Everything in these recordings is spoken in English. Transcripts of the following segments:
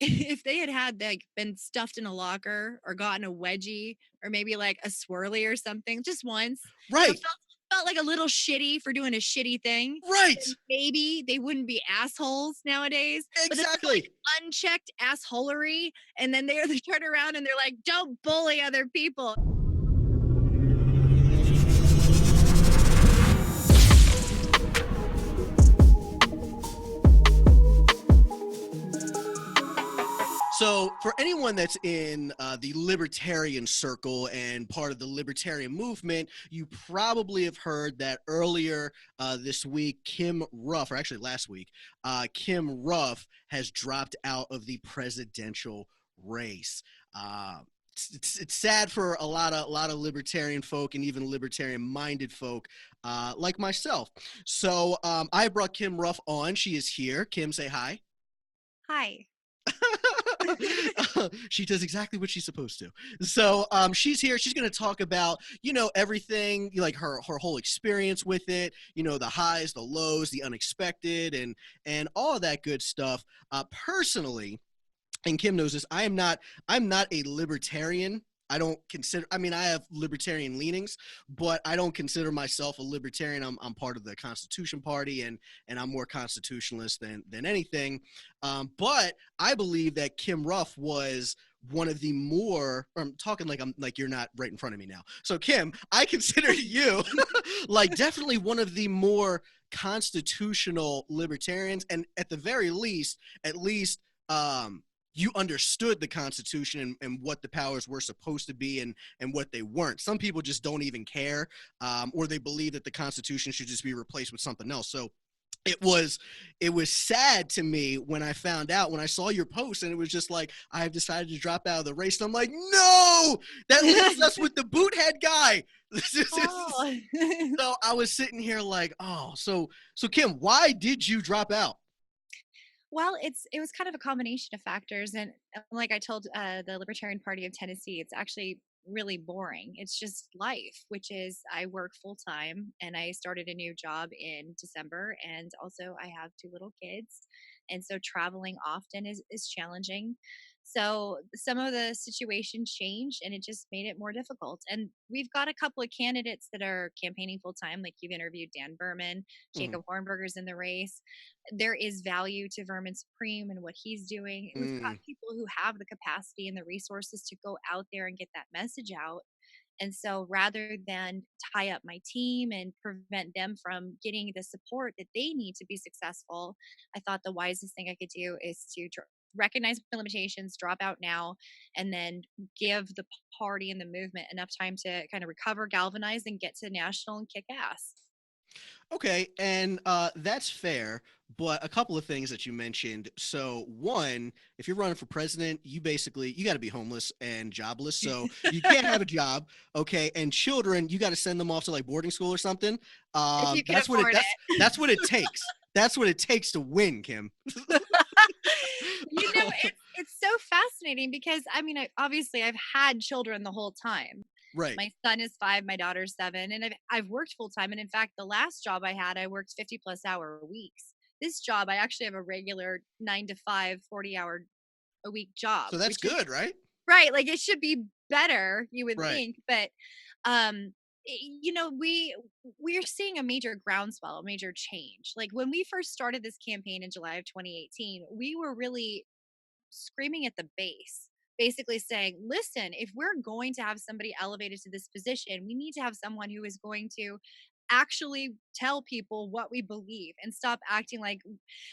if they had like been stuffed in a locker or gotten a wedgie or maybe like a swirly or something just once, Right. felt like a little shitty for doing a shitty thing, Right. then maybe they wouldn't be assholes nowadays. But this is like Exactly. unchecked assholery, and then they turn around and they're like, "Don't bully other people." So, for anyone that's in the libertarian circle and part of the libertarian movement, you probably have heard that earlier this week, Kim Ruff, or actually last week, Kim Ruff has dropped out of the presidential race. It's sad for a lot of libertarian folk and even libertarian minded folk like myself. So I brought Kim Ruff on. She is here. Kim, say hi. Hi. She does exactly what she's supposed to. So she's here. She's going to talk about, everything, like her whole experience with it, the highs, the lows, the unexpected, and all of that good stuff. Personally, and Kim knows this, I'm not a libertarian. I have libertarian leanings, but I don't consider myself a libertarian. I'm part of the Constitution Party, and I'm more constitutionalist than anything. But I believe that Kim Ruff was one of the more, I'm talking like you're not right in front of me now. So Kim, I consider you like definitely one of the more constitutional libertarians, and at the very least, you understood the Constitution and what the powers were supposed to be and what they weren't. Some people just don't even care, or they believe that the Constitution should just be replaced with something else. So it was sad to me when I found out, when I saw your post, and it was just like, I've decided to drop out of the race. And I'm like, no, that leaves us with the boothead guy. Oh. So I was sitting here like, oh, so Kim, why did you drop out? Well, it was kind of a combination of factors, and like I told the Libertarian Party of Tennessee, it's actually really boring. It's just life, which is I work full time, and I started a new job in December, and also I have two little kids, and so traveling often is challenging. So some of the situations changed, and it just made it more difficult. And we've got a couple of candidates that are campaigning full time, like you've interviewed Dan Berman, Mhm. Jacob Hornberger's in the race. There is value to Vermin Supreme and what he's doing. We've got Mm. people who have the capacity and the resources to go out there and get that message out. And so rather than tie up my team and prevent them from getting the support that they need to be successful, I thought the wisest thing I could do is to recognize my limitations, drop out now, and then give the party and the movement enough time to kind of recover, galvanize, and get to national and kick ass. Okay, and that's fair, but a couple of things that you mentioned. So, one, if you're running for president, you got to be homeless and jobless. So you can't have a job, okay? And children, you got to send them off to like boarding school or something. If you can That's what it afford that's it. that's what it takes. That's what it takes to win, Kim. It's so fascinating because I mean, obviously I've had children the whole time. Right. My son is 5, my daughter's 7, and I've worked full time, and in fact, the last job I had, I worked 50 plus hour weeks. This job, I actually have a regular 9 to 5, 40-hour a week job, So that's which is good, right? right, like, it should be better, you would Right. think, but, we're seeing a major groundswell, a major change. Like, when we first started this campaign in July of 2018, we were really screaming at the base, basically saying, listen, if we're going to have somebody elevated to this position, we need to have someone who is going to actually tell people what we believe and stop acting like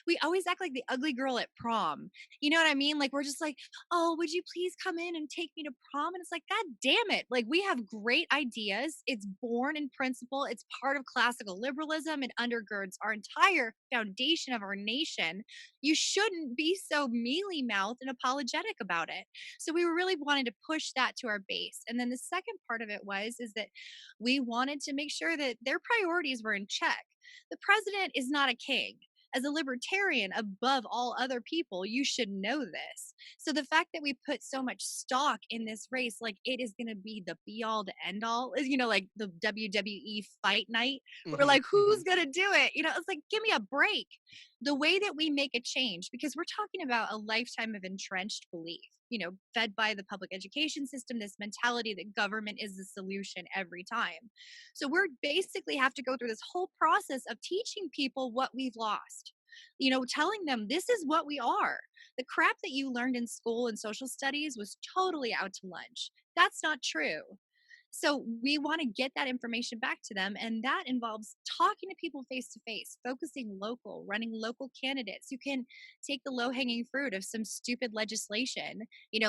we always act like the ugly girl at prom. You know what I mean? Like we're just like, "Oh, would you please come in and take me to prom?" And it's like, "God damn it. Like we have great ideas. It's born in principle. It's part of classical liberalism. It undergirds our entire foundation of our nation. You shouldn't be so mealy mouthed and apologetic about it." So we were really wanting to push that to our base. And then the second part of it is that we wanted to make sure that their priorities were in check. The president is not a king. As a libertarian, above all other people, you should know this. So the fact that we put so much stock in this race, like it is going to be the be all to end all, is, like the WWE fight night. We're Hmm. like, who's going to do it? It's like, give me a break. the way that we make a change, because we're talking about a lifetime of entrenched belief, fed by the public education system, this mentality that government is the solution every time. So we're basically have to go through this whole process of teaching people what we've lost. Telling them this is what we are. The crap that you learned in school and social studies was totally out to lunch. That's not true. So we want to get that information back to them. And that involves talking to people face to face, focusing local, running local candidates who can take the low hanging fruit of some stupid legislation.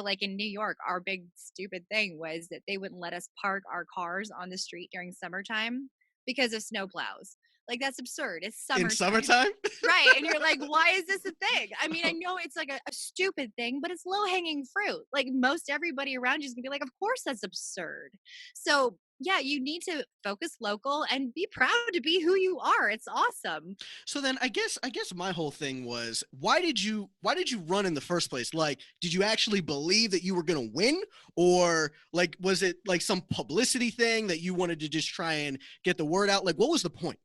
Like in New York, our big stupid thing was that they wouldn't let us park our cars on the street during summertime because of snowplows. Like, that's absurd. It's In summertime. summertime? Right. And you're like, why is this a thing? I mean, I know it's like a stupid thing, but it's low hanging fruit. Like, most everybody around you is going to be like, of course, that's absurd. So, yeah, you need to focus local and be proud to be who you are. It's awesome. So then I guess my whole thing was, why did you run in the first place? Like, did you actually believe that you were going to win, or like was it like some publicity thing that you wanted to just try and get the word out? Like, what was the point?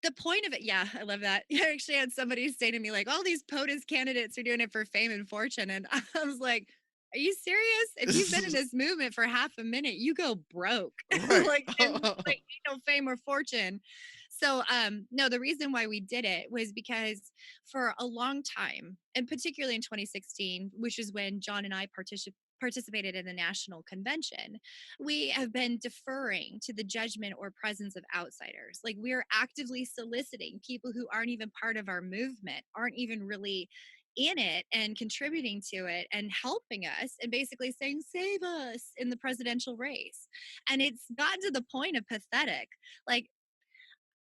The point of it, yeah, I love that. I actually had somebody say to me, like, all these POTUS candidates are doing it for fame and fortune. And I was like, are you serious? If you've been in this movement for half a minute, you go broke. Right. And like ain't no fame or fortune. So no, the reason why we did it was because for a long time, and particularly in 2016, which is when John and I participated in the national convention, we have been deferring to the judgment or presence of outsiders. Like, we're actively soliciting people who aren't even part of our movement, aren't even really in it and contributing to it and helping us and basically saying, save us in the presidential race. And it's gotten to the point of pathetic. Like,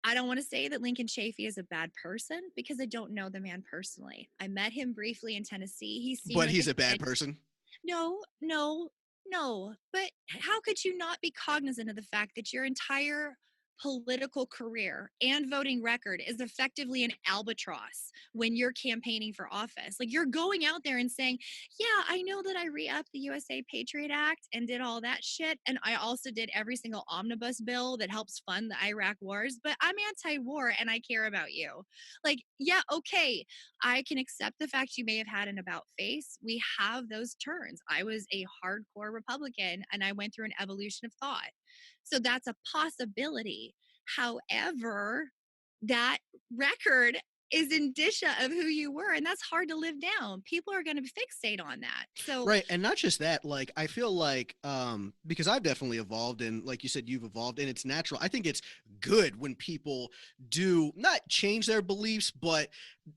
I don't want to say that Lincoln Chafee is a bad person because I don't know the man personally. I met him briefly in Tennessee. He seemed But like he's a a bad good. person. No, no, no. But how could you not be cognizant of the fact that your entire political career and voting record is effectively an albatross when you're campaigning for office? Like, you're going out there and saying, yeah, I know that I re-upped the USA Patriot Act and did all that shit. And I also did every single omnibus bill that helps fund the Iraq wars, but I'm anti-war and I care about you. Like, yeah, okay, I can accept the fact you may have had an about face. We have those turns. I was a hardcore Republican and I went through an evolution of thought. So that's a possibility. However, that record is indicia of who you were, and that's hard to live down. People are going to fixate on that. So, Right. And not just that, like I feel like because I've definitely evolved, and like you said, you've evolved, and it's natural. I think it's good when people do not change their beliefs, but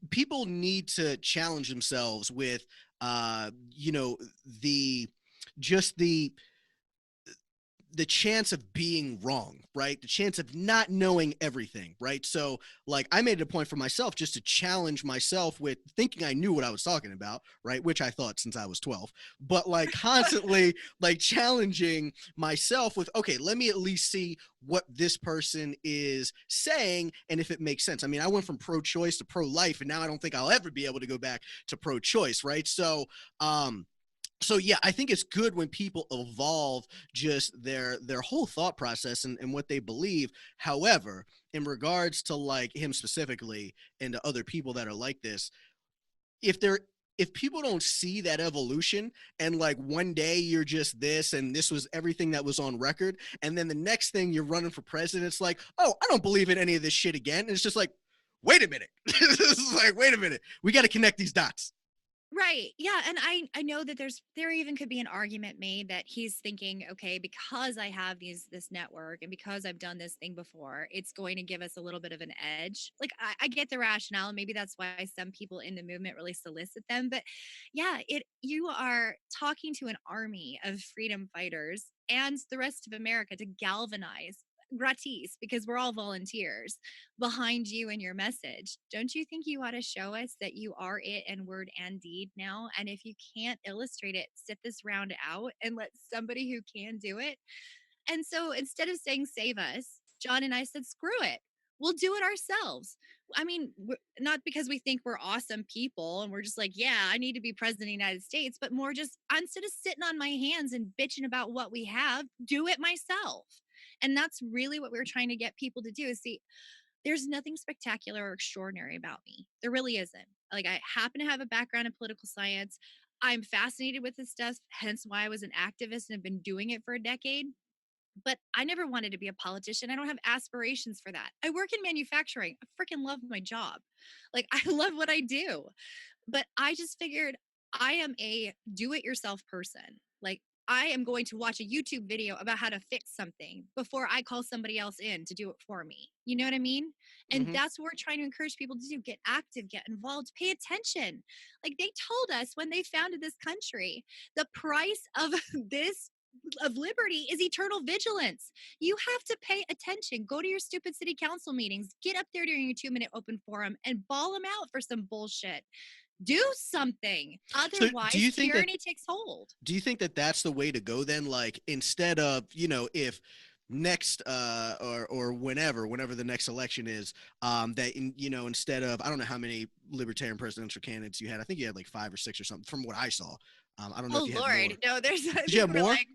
people need to challenge themselves with you know, the just the chance of being wrong, right? The chance of not knowing everything, right? So, like, I made it a point for myself just to challenge myself with thinking I knew what I was talking about, right? Which I thought since I was 12, but like constantly, like, challenging myself with, okay, let me at least see what this person is saying and if it makes sense. I mean, I went from pro choice to pro life, and now I don't think I'll ever be able to go back to pro choice, right? So yeah, I think it's good when people evolve just their whole thought process and what they believe. However, in regards to like him specifically and to other people that are like this, if they're if people don't see that evolution, and like one day you're just this and this was everything that was on record, and then the next thing you're running for president, it's like, oh, I don't believe in any of this shit again. And it's just like, wait a minute. It's like, wait a minute, we got to connect these dots. right. Yeah, and I know that there even could be an argument made that he's thinking, okay, because I have this network and because I've done this thing before, it's going to give us a little bit of an edge. Like, I get the rationale, and maybe that's why some people in the movement really solicit them. But yeah, it you are talking to an army of freedom fighters and the rest of America to galvanize gratis, because we're all volunteers behind you and your message. Don't you think you ought to show us that you are it in word and deed now? And if you can't illustrate it, sit this round out and let somebody who can do it. And so instead of saying save us, John and I said, screw it. We'll do it ourselves. I mean, not because we think we're awesome people and we're just like, yeah, I need to be president of the United States, but more just instead of sitting on my hands and bitching about what we have, do it myself. And that's really what we're trying to get people to do is see, There's nothing spectacular or extraordinary about me. There really isn't. Like, I happen to have a background in political science. I'm fascinated with this stuff, hence why I was an activist and have been doing it for a decade. But I never wanted to be a politician. I don't have aspirations for that. I work in manufacturing. I freaking love my job. Like, I love what I do. But I just figured I am a do it yourself person. Like, I am going to watch a YouTube video about how to fix something before I call somebody else in to do it for me. You know what I mean? And Hmm. that's what we're trying to encourage people to do: get active, get involved, pay attention. Like, they told us when they founded this country, the price of this of liberty is eternal vigilance. You have to pay attention. Go to your stupid city council meetings, get up there during your 2 minute open forum and ball them out for some bullshit. Do something. So Otherwise, tyranny takes hold. do you think that that's the way to go then? Like, instead of, if next or whenever the next election is, instead of, I don't know how many libertarian presidential candidates you had. I think you had like 5 or 6 or something from what I saw. I don't know if Oh you had Lord. more. No, there's I Did you think have we're more? like,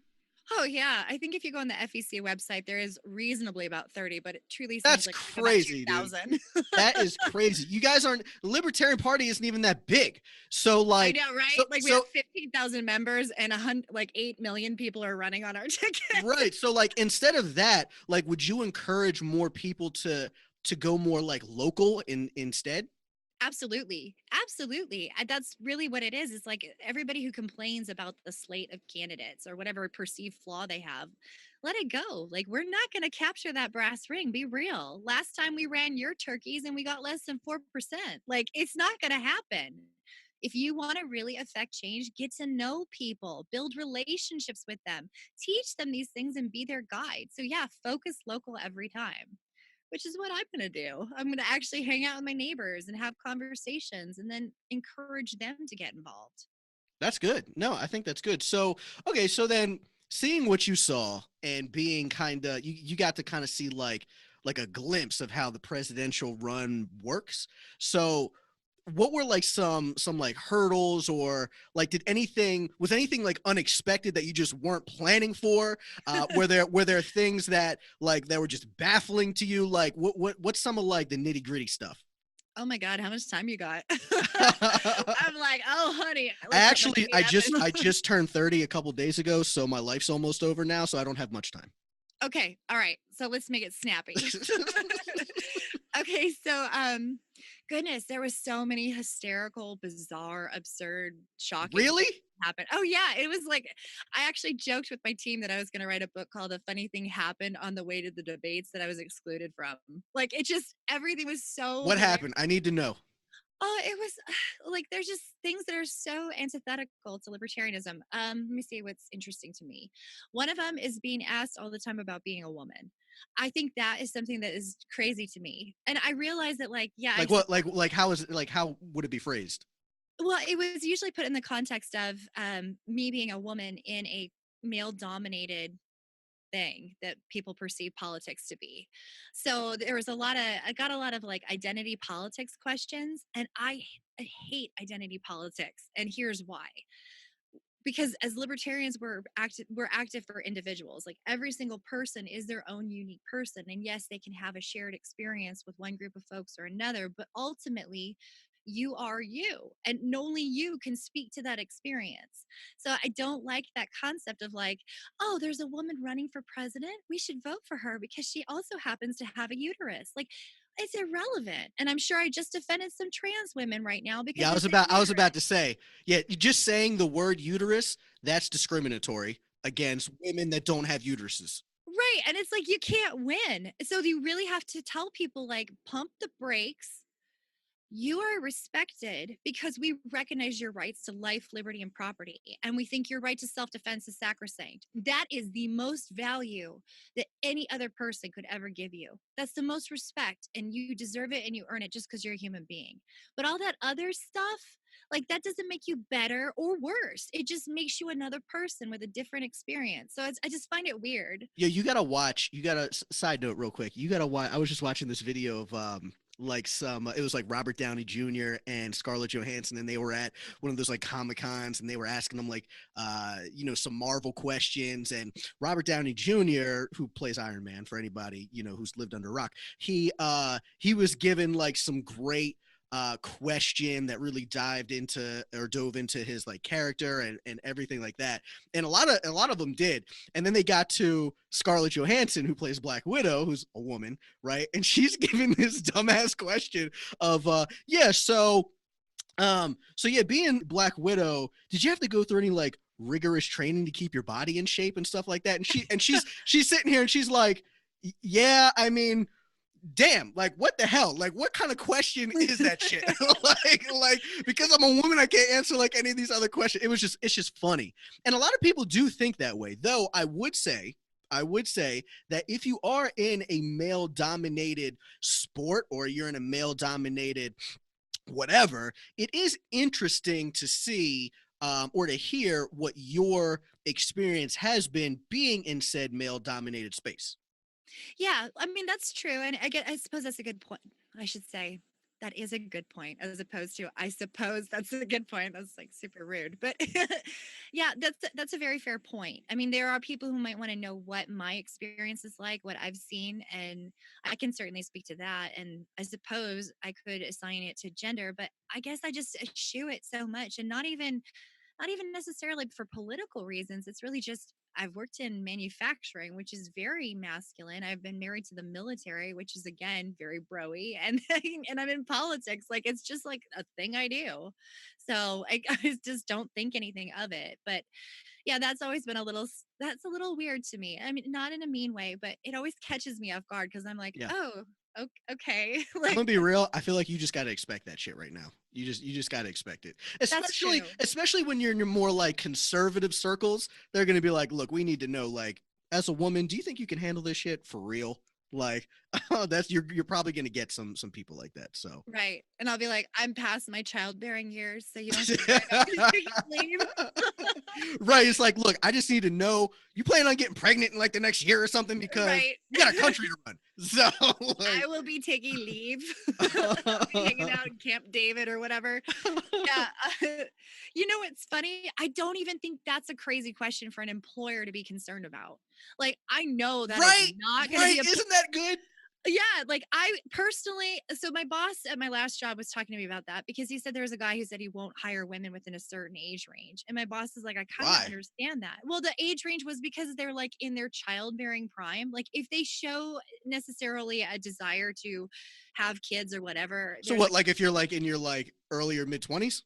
oh yeah. I think if you go on the FEC website, there is reasonably about 30, but it truly seems That's like about crazy, dude. 2,000. That is crazy. You guys aren't, the Libertarian Party isn't even that big. So I like, know, right? so Like we have so 15,000 members and 8 million people are running on our ticket. right. So like, instead of that, like, would you encourage more people to go more like local instead? Absolutely. Absolutely. That's really what it is. It's like everybody who complains about the slate of candidates or whatever perceived flaw they have, let it go. Like, we're not going to capture that brass ring. Be real. Last time we ran your turkeys and we got less than 4%. Like, it's not going to happen. If you want to really affect change, get to know people, build relationships with them, teach them these things and be their guide. So, yeah, focus local every time, which is what I'm going to do. I'm going to actually hang out with my neighbors and have conversations and then encourage them to get involved. That's good. No, I think that's good. So, okay, so then seeing what you saw and being kind of, you got to kind of see like a glimpse of how the presidential run works. So, what were like some like hurdles, or like, was anything like unexpected that you just weren't planning for? Were there things that were just baffling to you? Like, what's some of like the nitty-gritty stuff? Oh my God, how much time you got? I I'm like, oh, honey, let actually me I up just and I just turned 30 a couple days ago, so my life's almost over now, so I don't have much time. okay, all right. So let's make it snappy. Okay, so goodness, there was so many hysterical, bizarre, absurd, shocking Really? things happen. Oh yeah, it was like I actually joked with my team that I was going to write a book called "A Funny Thing Happened" on the way to the debates that I was excluded from. Like, it just everything was so What hilarious. happened? I need to know. Oh, it was like there's just things that are so antithetical to libertarianism. Let me see what's interesting to me. One of them is being asked all the time about being a woman. I think that is something that is crazy to me. And I realize that, like, yeah, I Like what? Like how is it? Like, how would it be phrased? well, it was usually put in the context of me being a woman in a male dominated thing that people perceive politics to be. So there was I got a lot of like identity politics questions, and I hate identity politics. And here's why. Because as libertarians, we're active for individuals. Like, every single person is their own unique person, and yes, they can have a shared experience with one group of folks or another, but ultimately you are you, and only you can speak to that experience. So I don't like that concept of like, oh, there's a woman running for president, we should vote for her because she also happens to have a uterus. Like, it's irrelevant. And I'm sure I just offended some trans women right now because Yeah, they're saying I was uterus. about to say, yeah, just saying the word uterus, that's discriminatory against women that don't have uteruses. Right, and it's like you can't win. So you really have to tell people, like, pump the brakes. You are respected because we recognize your rights to life, liberty, and property. And we think your right to self defense is sacrosanct. That is the most value that any other person could ever give you. That's the most respect. And you deserve it and you earn it just because you're a human being. But all that other stuff, like, that doesn't make you better or worse. It just makes you another person with a different experience. So I just find it weird. Yeah, you gotta watch. You gotta, side note real quick. You gotta watch. I was just watching this video of like some it was like Robert Downey Jr. and Scarlett Johansson, and they were at one of those like Comic Cons, and they were asking them like some Marvel questions. And Robert Downey Jr., who plays Iron Man, for anybody who's lived under a rock, he was given like some great question that really dived into or dove into his like character and everything like that. And a lot of them did. And then they got to Scarlett Johansson, who plays Black Widow, who's a woman, right? And she's giving this dumbass question of yeah, being Black Widow, did you have to go through any like rigorous training to keep your body in shape and stuff like that? And she's sitting here and she's like, yeah, I mean, damn, like what the hell? Like what kind of question is that shit? like because I'm a woman, I can't answer like any of these other questions. It's just funny. And a lot of people do think that way. Though I would say that if you are in a male dominated sport or you're in a male dominated whatever, it is interesting to see or to hear what your experience has been being in said male dominated space. Yeah, I mean, that's true, and I suppose that's a good point. I should say that is a good point, as opposed to I suppose that's a good point. That's like super rude, but yeah, that's a very fair point. I mean, there are people who might want to know what my experience is like, what I've seen, and I can certainly speak to that. And I suppose I could assign it to gender, but I guess I just eschew it so much, and not even necessarily for political reasons. It's really just I've worked in manufacturing, which is very masculine. I've been married to the military, which is again very broy, and and I'm in politics. Like it's just like a thing I do. So I just don't think anything of it. But yeah, that's always been that's a little weird to me. I mean, not in a mean way, but it always catches me off guard because I'm like, Yeah. oh, okay, I'm like gonna be real. I feel like you just got to expect that shit right now. You just got to expect it. that's Especially true. especially when you're in your more like conservative circles, they're gonna be like, look, we need to know like as a woman, do you think you can handle this shit for real? Like, that's you're probably gonna get some people like that. So. Right. And I'll be like, I'm past my childbearing years, so you don't have to worry about me taking leave. Right. It's like, look, I just need to know you plan on getting pregnant in like the next year or something because Right. you got a country to run. So I like will be taking leave. I'll be hanging out in Camp David or whatever. Yeah. You know what's funny? I don't even think that's a crazy question for an employer to be concerned about. Like, I know that is right, not going to right. be a Isn't that good? yeah, like I personally, so my boss at my last job was talking to me about that because he said there was a guy who said he won't hire women within a certain age range. And my boss is like, I kind of Why? understand that. Well, the age range was because they're like in their childbearing prime. Like if they show necessarily a desire to have kids or whatever, So there's what, a like if you're like in your like earlier mid 20s?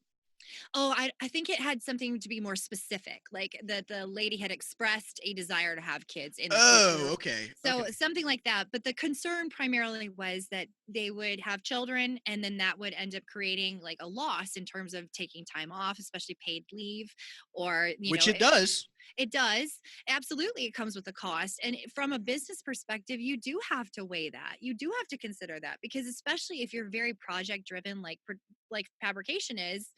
oh, I think it had something to be more specific, like that the lady had expressed a desire to have kids in the Oh, future. okay. So Okay. something like that. But the concern primarily was that they would have children and then that would end up creating like a loss in terms of taking time off, especially paid leave, or, Which it does. it does. Absolutely. It comes with a cost. And from a business perspective, you do have to weigh that. You do have to consider that because especially if you're very project driven, like fabrication is,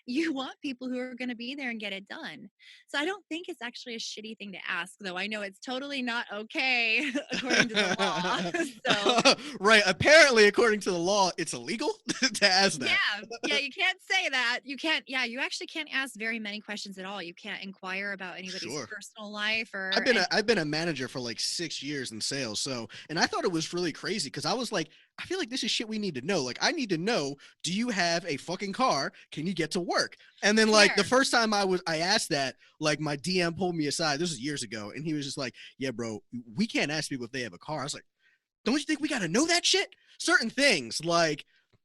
you want people who are going to be there and get it done. So I don't think it's actually a shitty thing to ask, though. I know it's totally not okay according to the law. So Right. Apparently, according to the law, it's illegal to ask yeah, that. yeah, you can't say that. You can't, yeah, you actually can't ask very many questions at all. You can't inquire about anybody's Sure. personal life I've or, been and a I've been a manager for like 6 years in sales. So, and I thought it was really crazy because I was like, I feel like this is shit we need to know. Like, I need to know, do you have a fucking car? Can you get to work? And then like the fair. first time I asked that, like my DM pulled me aside. This was years ago, and he was just like, "Yeah, bro, we can't ask people if they have a car." I was like, "Don't you think we got to know that shit? Certain things, like,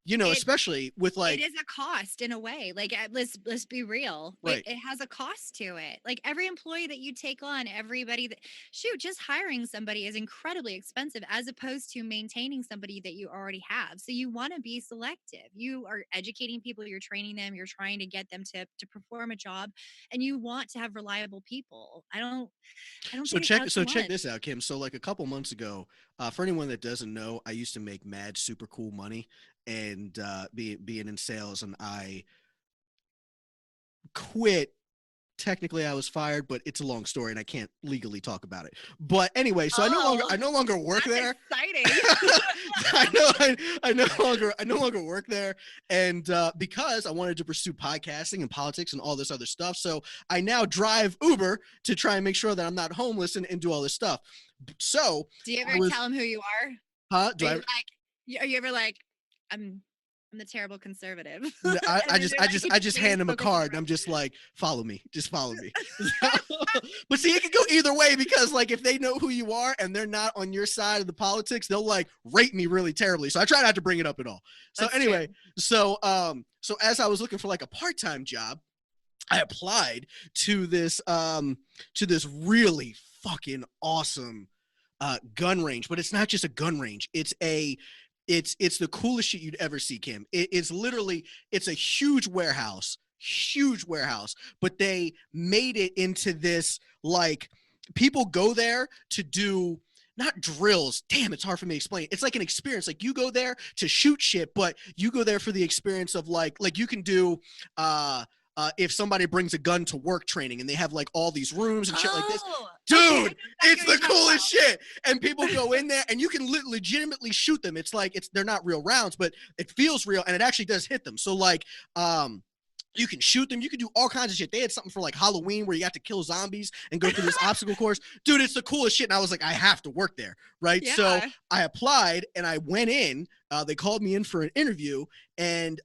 It especially with It like, is a cost in a way. Like, let's be real. It right." it has a cost to it. Like every employee that you take on, everybody that shoot, just hiring somebody is incredibly expensive as opposed to maintaining somebody that you already have. So you want to be selective. You are educating people, you're training them, you're trying to get them to perform a job, and you want to have reliable people. I don't So think it's check out to so check lunch. this out, Kim. So like a couple months ago, for anyone that doesn't know, I used to make mad super cool money and being in sales, and I quit technically I was fired, but it's a long story and I can't legally talk about it. But anyway, so Oh, I no longer work that's there. exciting. I no longer work there, and because I wanted to pursue podcasting and politics and all this other stuff, so I now drive Uber to try and make sure that I'm not homeless and do all this stuff. So Do you I ever was, tell them who you are? huh? Are Do you I? like, are you ever like, I'm I'm the terrible conservative. I And then just they're I like, just "You I just just made us hand him a focus on the card and right." I'm just like, follow me, just follow me. But see, it can go either way because like if they know who you are and they're not on your side of the politics, they'll like rate me really terribly. So I try not to bring it up at all. So That's true. anyway, so as I was looking for like a part-time job, I applied to this really fucking awesome gun range, but it's not just a gun range. It's the coolest shit you'd ever see, Kim. It's literally it's a huge warehouse, but they made it into this like people go there to do not drills. Damn, it's hard for me to explain. It's like an experience. Like you go there to shoot shit, but you go there for the experience of like you can do if somebody brings a gun to work training and they have like all these rooms and shit like this. Oh, okay. I know Dude, exactly it's what you're the talking coolest about. shit. And people go in there and you can legitimately shoot them. It's like they're not real rounds, but it feels real and it actually does hit them. So like you can shoot them. You can do all kinds of shit. They had something for like Halloween where you got to kill zombies and go through this obstacle course. Dude, it's the coolest shit. And I was like, I have to work there. Right. So Yeah. I applied and I went in. They called me in for an interview. And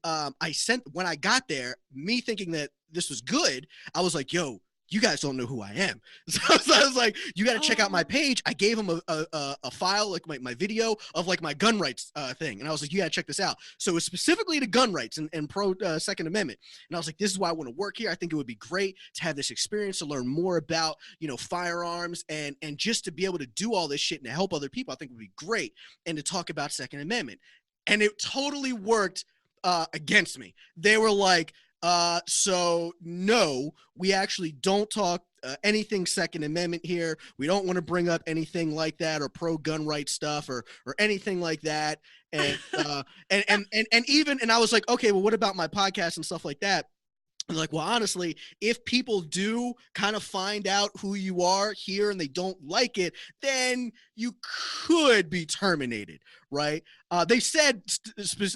when I got there, me thinking that this was good, I was like, yo, you guys don't know who I am. So I was like, you got to check out my Oh, page. I gave them a file, like my video of like my gun rights thing. And I was like, you got to check this out. So it's specifically to gun rights and pro Second Amendment. And I was like, this is why I want to work here. I think it would be great to have this experience, to learn more about, firearms and just to be able to do all this shit and to help other people. I think would be great. And to talk about Second Amendment. And it totally worked against me. They were like, so no, we actually don't talk anything Second Amendment here. We don't want to bring up anything like that or pro gun rights stuff or anything like that. And and I was like, okay, well, what about my podcast and stuff like that? And like, well, honestly, if people do kind of find out who you are here and they don't like it, then you could be terminated, right? They said,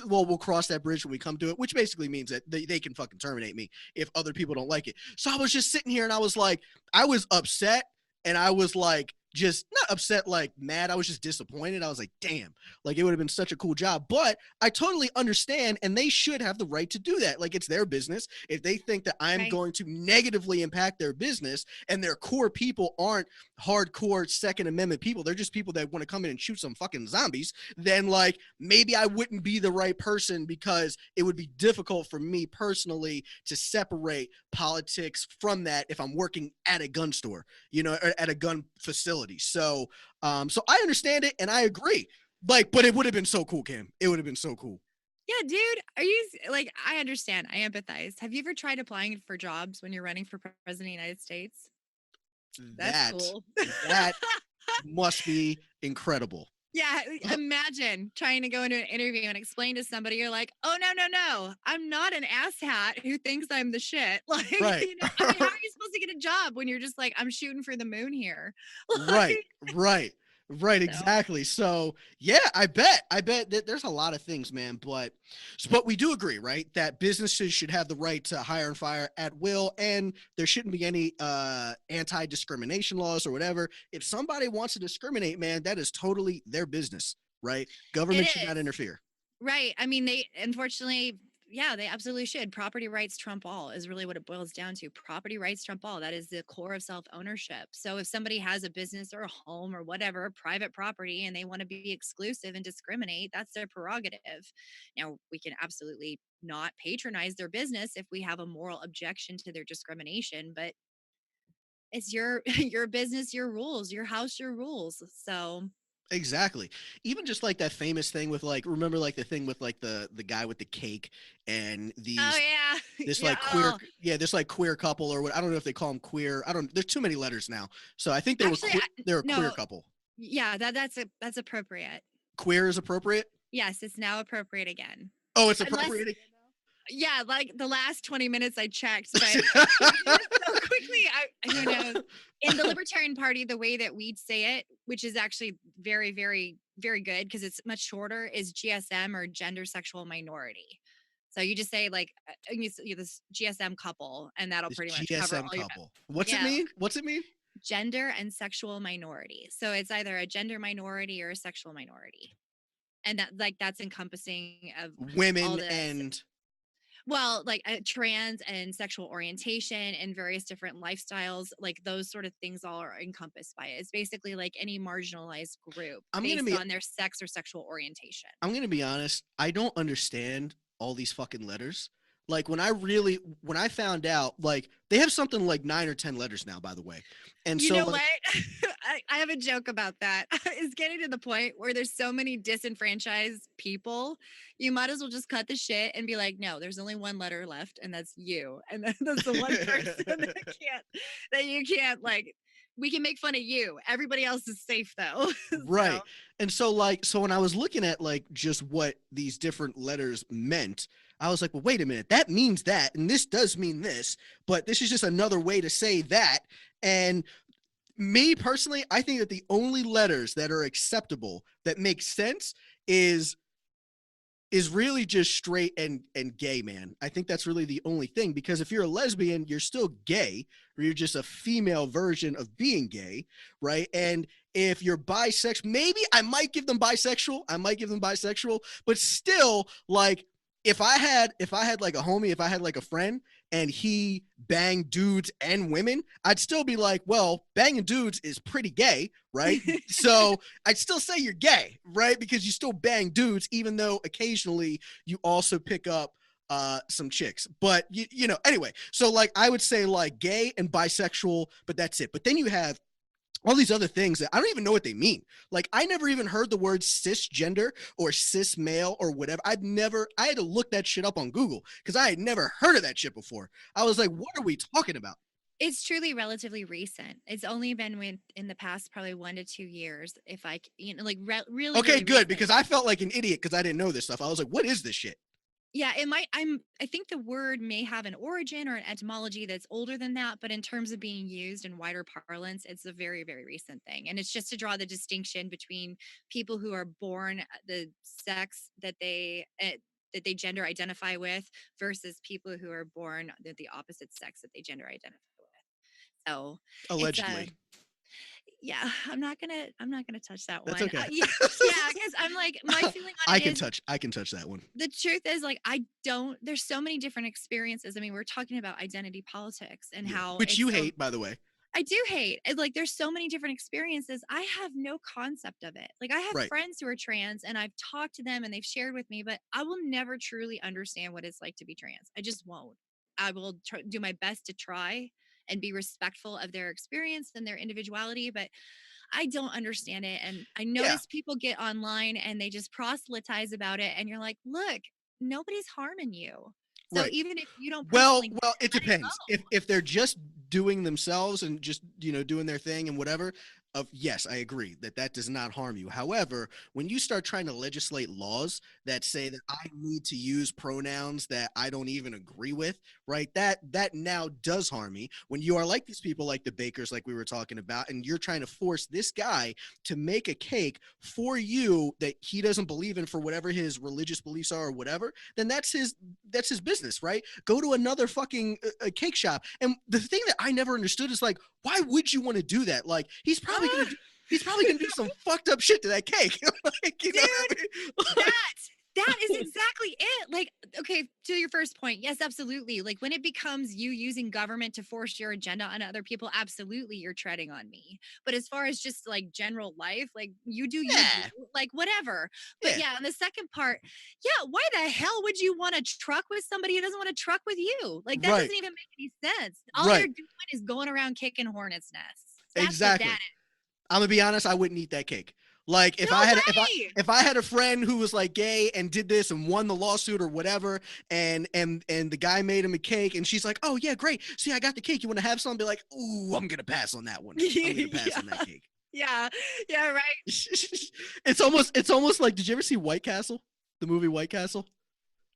well, we'll cross that bridge when we come to it, which basically means that they can fucking terminate me if other people don't like it. So I was just sitting here and I was like, I was upset and I was like, just not upset, like mad. I was just disappointed. I was like, damn, like it would have been such a cool job. But I totally understand, and they should have the right to do that. Like it's their business. If they think that I'm right. going to negatively impact their business and their core people aren't hardcore Second Amendment people, they're just people that want to come in and shoot some fucking zombies, then like maybe I wouldn't be the right person because it would be difficult for me personally to separate politics from that if I'm working at a gun store, or at a gun facility. So I understand it and I agree. Like, but it would have been so cool, Kim. It would have been so cool. Yeah, dude. Are you like, I understand. I empathize. Have you ever tried applying for jobs when you're running for president of the United States? That's That cool. that must be incredible. Yeah, imagine trying to go into an interview and explain to somebody, you're like, "Oh, no, no, no. I'm not an asshat who thinks I'm the shit." Like, Right. I mean, how are you supposed to get a job when you're just like, "I'm shooting for the moon here?" Right, Like, right, right, so exactly. So yeah, I bet that there's a lot of things, man. But we do agree, right, that businesses should have the right to hire and fire at will, and there shouldn't be any anti-discrimination laws or whatever. If somebody wants to discriminate, man, that is totally their business, right? it Government should not is. interfere. Right. I mean, they unfortunately, yeah, they absolutely should. Property rights trump all is really what it boils down to. Property rights trump all. That is the core of self ownership. So if somebody has a business or a home or whatever, private property, and they want to be exclusive and discriminate, that's their prerogative. Now, we can absolutely not patronize their business if we have a moral objection to their discrimination, but it's your your business, your rules, your house, your rules. So, Exactly. Even just like that famous thing with like, remember like the thing with like the guy with the cake and oh these yeah, this yeah. like Oh, this like queer couple or what, I don't know if they call them queer. I don't, there's too many letters now. So I think actually, they were a queer no. couple. Yeah, that's appropriate. Queer is appropriate. Yes, it's now appropriate again. Oh, it's Unless appropriate yeah, like the last 20 minutes I checked, but again it just so quickly who knows? In the Libertarian Party, the way that we'd say it, which is actually very, very, very good because it's much shorter, is GSM or gender sexual minority. So you just say like this GSM couple, and that'll This pretty much cover GSM all your couple. What's it yeah, mean? What's it mean? gender and sexual minority. So it's either a gender minority or a sexual minority, and that's encompassing of all Women this. and Well, like, trans and sexual orientation and various different lifestyles, like, those sort of things all are encompassed by it. It's basically like any marginalized group I'm gonna based be on their sex or sexual orientation. I'm gonna be honest. I don't understand all these fucking letters. Like when I found out, like they have something like 9 or 10 letters now, by the way. And You so know like, what? I have a joke about that. It's getting to the point where there's so many disenfranchised people, you might as well just cut the shit and be like, "No, there's only one letter left, and that's you." And that's the one person that you can't like we can make fun of you. Everybody else is safe though. So right. And so so when I was looking at like just what these different letters meant, I was like, well, wait a minute, that means that, and this does mean this, but this is just another way to say that. And me personally, I think that the only letters that are acceptable that make sense is really just straight and gay, man. I think that's really the only thing, because if you're a lesbian, you're still gay, or you're just a female version of being gay, right? And if you're bisexual, maybe I might give them bisexual. I might give them bisexual, but still, like if I had like a homie, if I had like a friend and he banged dudes and women, I'd still be like, well, banging dudes is pretty gay, right? So I'd still say you're gay, right? Because you still bang dudes, even though occasionally you also pick up some chicks. But you know, anyway, so like I would say like gay and bisexual, but that's it. But then you have all these other things that I don't even know what they mean. Like I never even heard the word cisgender or cis male or whatever. I had to look that shit up on Google because I had never heard of that shit before. I was like, what are we talking about? it's truly relatively recent. It's only been in the past probably 1 to 2 years, if like really, Okay, really good, recent. because I felt like an idiot because I didn't know this stuff. I was like, what is this shit? Yeah, it might I think the word may have an origin or an etymology that's older than that, but in terms of being used in wider parlance, it's a very, very recent thing. And it's just to draw the distinction between people who are born the sex that they gender identify with versus people who are born the opposite sex that they gender identify with. So it's a Allegedly. yeah, I'm not gonna touch that That's one. okay. Yeah, yeah, because I'm like my feeling on it is I can touch that one. the truth is like I don't there's so many different experiences. I mean, we're talking about identity politics and Yeah. how Which it's you so hate, by the way. I do hate it. Like there's so many different experiences. I have no concept of it. Like I have Right. friends who are trans and I've talked to them and they've shared with me, but I will never truly understand what it's like to be trans. I just won't. I will do my best to try and be respectful of their experience and their individuality, but I don't understand it. And I Yeah. notice people get online and they just proselytize about it. And you're like, look, nobody's harming you. So Right. even if you don't Well, personally get well, it, it let it depends. go. If they're just doing themselves and just doing their thing and whatever, of yes, I agree that that does not harm you. However, when you start trying to legislate laws that say that I need to use pronouns that I don't even agree with, right? That now does harm me. When you are like these people, like the bakers, like we were talking about, and you're trying to force this guy to make a cake for you that he doesn't believe in for whatever his religious beliefs are or whatever, then that's his business, right? Go to another fucking cake shop. And the thing that I never understood is like, why would you want to do that? Like, Ah, he's probably gonna do some fucked up shit to that cake. Like, you know what dude, I mean? that that is exactly it. Like, okay, to your first point, yes, absolutely. Like when it becomes you using government to force your agenda on other people, absolutely you're treading on me. But as far as just like general life, like you, Yeah, like whatever. But yeah, yeah, and the second part, yeah, why the hell would you want to truck with somebody who doesn't want to truck with you? Like that right, doesn't even make any sense. All you're right, doing is going around kicking hornets' nests. That's what that exactly. I'm gonna be honest, I wouldn't eat that cake. Like is. No way. if I had a friend who was like gay and did this and won the lawsuit or whatever, and the guy made him a cake and she's like, oh yeah, great. See, I got the cake. You want to have some? Be like, ooh, I'm gonna pass on that one. I'm gonna pass Yeah. on that cake. Yeah. Yeah, right. It's almost like, did you ever see White Castle? The movie White Castle?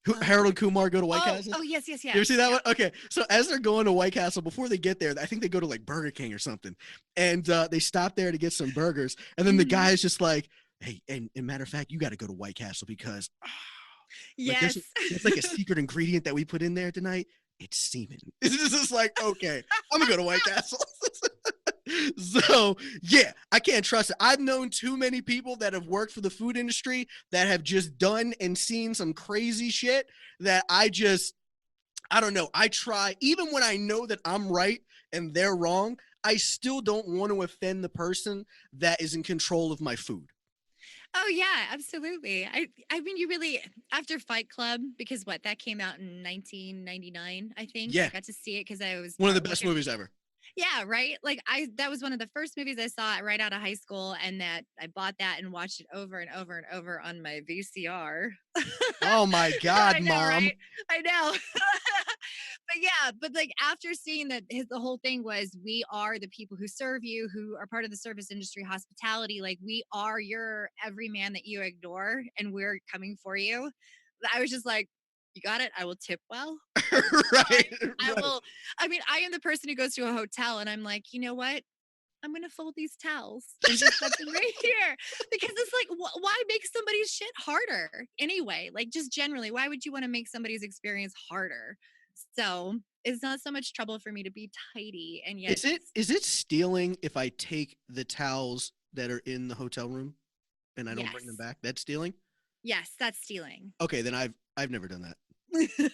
Oh, Harold and Kumar go to White oh, Castle. oh, yes, yes, You ever yes. see that Yeah. one? Okay, so as they're going to White Castle, before they get there, I think they go to like Burger King or something, and they stop there to get some burgers, and then the Mhm. guy is just like, "Hey, and matter of fact, you got to go to White Castle because like Yes. there's like a secret ingredient that we put in there tonight. It's semen." It's just like, okay, I'm gonna go to White Castle. So yeah, I can't trust it. I've known too many people that have worked for the food industry that have just done and seen some crazy shit that I don't know. I try, even when I know that I'm right and they're wrong, I still don't want to offend the person that is in control of my food. Oh yeah, absolutely. I mean you really after Fight Club because what that came out in 1999, I think. I Yeah, got to see it cuz I was one of the best working. movies ever. Yeah, right? Like I that was one of the first movies I saw right out of high school and that I bought that and watched it over and over and over on my VCR. Oh my God, I know, mom. right? I know. But yeah, but like after seeing that the whole thing was we are the people who serve you, who are part of the service industry, hospitality, like we are your every man that you ignore and we're coming for you. I was just like, you got it. I will tip well. That will be Right, fine. I right. will. I mean, I am the person who goes to a hotel and I'm like, you know what? I'm gonna fold these towels and just set them right here because it's like, why make somebody's shit harder anyway? Like, just generally, why would you want to make somebody's experience harder? So it's not so much trouble for me to be tidy and yet, Is it stealing if I take the towels that are in the hotel room and I don't bring them yes, back? That's stealing? yes, that's stealing. Okay, then I've never done that. Is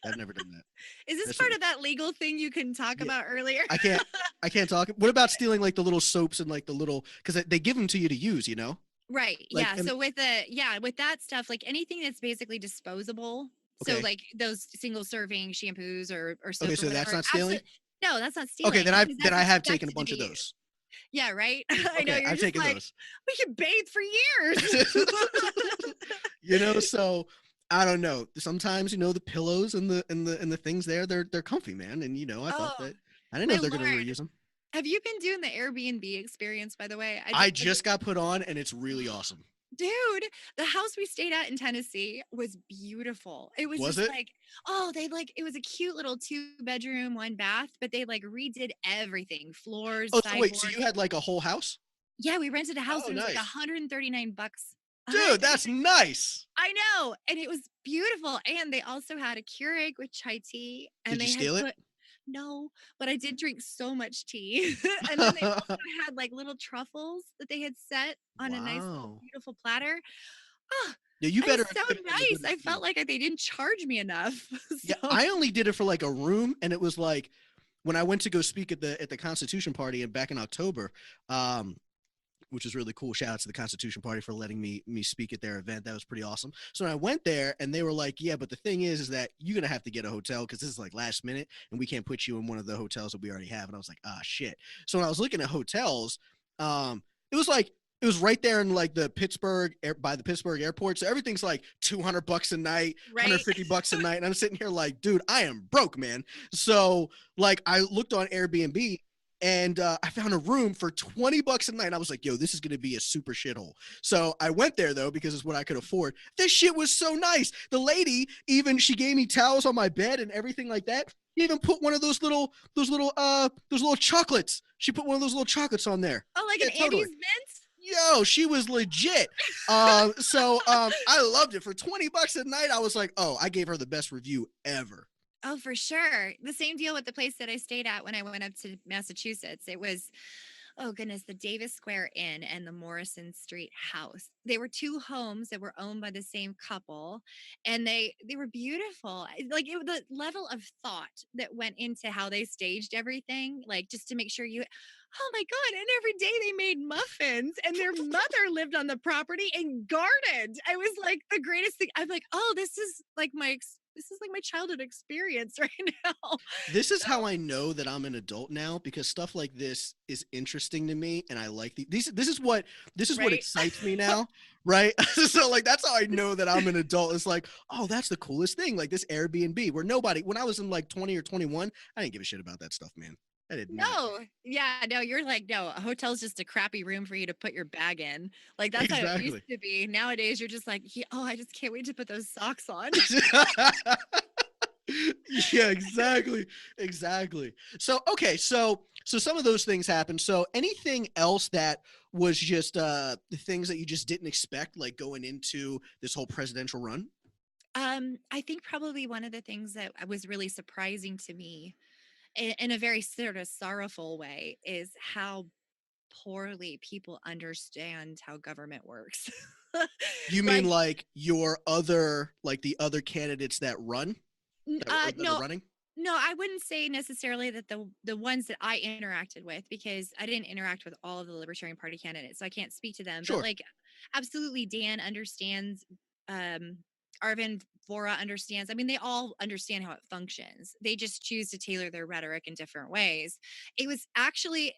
I've never done that. this That's part of that legal thing you couldn't talk yeah. about earlier? I can't I can't talk. What about stealing like the little soaps and like the little because they give them to you to use, you know? Right. Like Yeah. and So with the yeah, with that stuff, like anything that's basically disposable. So okay. like those single serving shampoos or Okay, soap or so that's whatever. not stealing? Absolutely. No, that's not Okay, stealing because then that's I have taken a expected to bunch of be used. those. Yeah, right. I know Okay, you're I've just taken like, those. we can bathe for years. You know, so I don't know. Sometimes, the pillows and the things there, they're comfy, man. And I thought Oh, that I didn't know my if they're gonna lord. reuse them. Have you been doing the Airbnb experience, by the way? I just got put on and it's really awesome. Dude, the house we stayed at in Tennessee was beautiful. It was Was just it? like, oh, they like it was a cute little 2 bedroom, 1 bath, but they like redid everything, floors, Oh, so wait, so sideboards. you had like a whole house? Yeah, we rented a house Oh, and it was like nice. 139 bucks. Dude, that's 139. nice. I know. And it was beautiful. And they also had a Keurig with chai tea and Did you they had steal it? put no, but I did drink so much tea. And then they also had like little truffles that they had set on a nice little Wow. beautiful platter. Oh, Yeah, you it was better have so given them a nice. good I felt review. like they didn't charge me enough. Yeah, So I only did it for like a room, and it was like when I went to go speak at the Constitution Party and back in October, um, which was really cool. Shout out to the Constitution Party for letting me speak at their event. That was pretty awesome. So when I went there, and they were like, "Yeah, but the thing is that you're gonna have to get a hotel because this is like last minute, and we can't put you in one of the hotels that we already have." And I was like, "Ah, shit." So when I was looking at hotels, um, it was like it was right there in like the by the Pittsburgh airport. So everything's like $200 a night, right. 150 bucks a night. And I'm sitting here like, dude, I am broke, man. So like I looked on Airbnb and I found a room for 20 bucks a night. I was like, yo, this is going to be a super shithole. So I went there though, because it's what I could afford. This shit was so nice. The lady, even she gave me towels on my bed and everything like that. She even put one of those little chocolates. She put one of those little chocolates on there. Oh, like Yeah, an totally. Andes Mint? Yo, she was legit. I loved it. For 20 bucks a night, I was like, oh, I gave her the best review ever. Oh, for sure. The same deal with the place that I stayed at when I went up to Massachusetts. It was, oh goodness, the Davis Square Inn and the Morrison Street House. They were two homes that were owned by the same couple, and they were beautiful. Like the level of thought that went into how they staged everything, like just to make sure you. Oh my god! And every day they made muffins, and their mother lived on the property and gardened. I was like the greatest thing. I'm like, oh, this is like my childhood experience right now. This is So how I know that I'm an adult now, because stuff like this is interesting to me and I like this is what right. excites me now, right? So like that's how I know that I'm an adult. It's like, oh, that's the coolest thing. Like this Airbnb where nobody when I was in like 20 or 21, I didn't give a shit about that stuff, man. I did not. No. Yeah, no, you're like, "No, a hotel's just a crappy room for you to put your bag in." Like, that's how it used Exactly. to be. Nowadays, you're just like, "Yeah, oh, I just can't wait to put those socks on." Yeah, exactly. Exactly. So okay, so some of those things happen. So anything else that was just the things that you just didn't expect, like going into this whole presidential run? I think probably one of the things that was really surprising to me in a very sort of sorrowful way is how poorly people understand how government works. You mean Like, like your other like the other candidates that run or that are no, running? no, I wouldn't say necessarily that the ones that I interacted with, because I didn't interact with all of the Libertarian Party candidates, so I can't speak to them. But Sure. like, absolutely, Dan understands. Um, Arvin Vora understands. I mean, they all understand how it functions. They just choose to tailor their rhetoric in different ways. It was actually.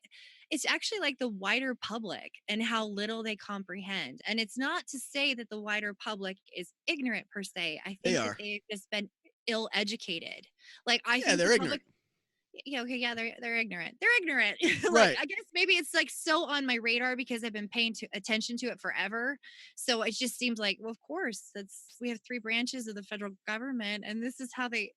It's actually like the wider public and how little they comprehend. And it's not to say that the wider public is ignorant per se. I They think that are. they've just been ill educated. Like, I Yeah, think the they're public, ignorant. yeah, okay, yeah, they're ignorant. They're ignorant. Like, Right. I guess maybe it's like so on my radar because I've been paying attention to it forever. So it just seems like, well, of course, that's we have three branches of the federal government, and this is how they.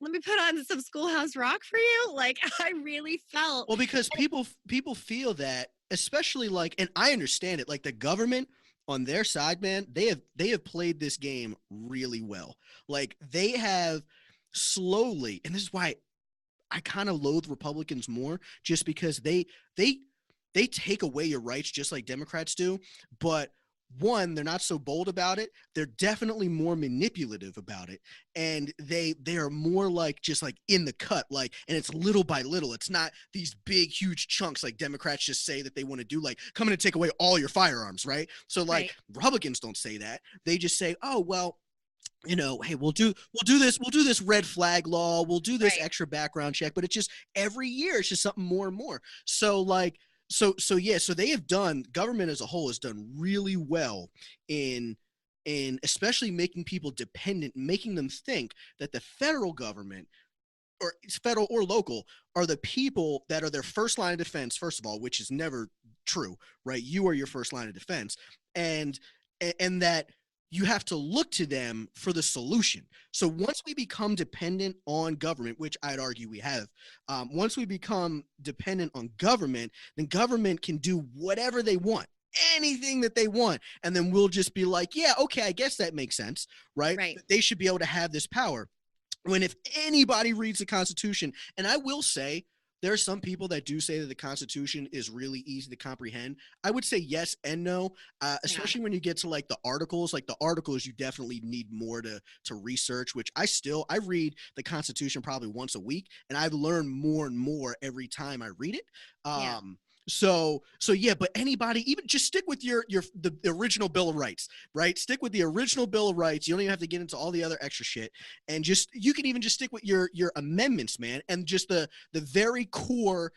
Let me put on some Schoolhouse Rock for you. Like, I really felt. Well, because people feel that, especially like, and I understand it, like the government on their side, man, they have played this game really well. Like they have slowly, and this is why I kind of loathe Republicans more, just because they they take away your rights just like Democrats do, but one, they're not so bold about it. They're definitely more manipulative about it, and they are more like just like in the cut, like, and it's little by little. It's not these big huge chunks like Democrats just say that they want to do, like coming to take away all your firearms, right? So like Right, Republicans don't say that. They just say, oh well, hey, we'll do this red flag law, we'll do this right, extra background check, but it's just every year it's just something more and more. So like so yeah, so they have done government as a whole has done really well in especially making people dependent, making them think that the federal government or federal or local are the people that are their first line of defense, first of all, which is never true, right? You are your first line of defense, and and that you have to look to them for the solution. So once we become dependent on government, which I'd argue we have, once we become dependent on government, then government can do whatever they want, anything that they want, and then we'll just be like, yeah, okay, I guess that makes sense, right? right. That they should be able to have this power. When if anybody reads the Constitution, and I will say there are some people that do say that the Constitution is really easy to comprehend. I would say yes and no, Yeah, especially when you get to like the articles. Like the articles, you definitely need more to research. Which I read the Constitution probably once a week, and I've learned more and more every time I read it. yeah, So yeah, but anybody, even just stick with the original Bill of Rights, right? Stick with the original Bill of Rights. You don't even have to get into all the other extra shit, and just you can even just stick with your amendments, man, and just the very core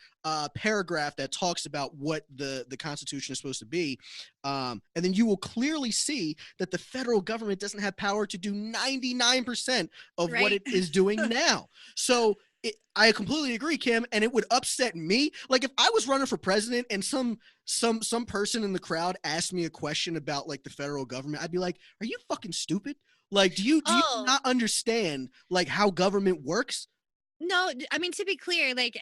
paragraph that talks about what the Constitution is supposed to be, and then you will clearly see that the federal government doesn't have power to do 99% of what right. it is doing now. So I completely agree, Kim, and it would upset me. Like if I was running for president and some person in the crowd asked me a question about like the federal government, I'd be like, "Are you fucking stupid? Like, do you Oh, not understand like how government works?" no, I mean, to be clear, like,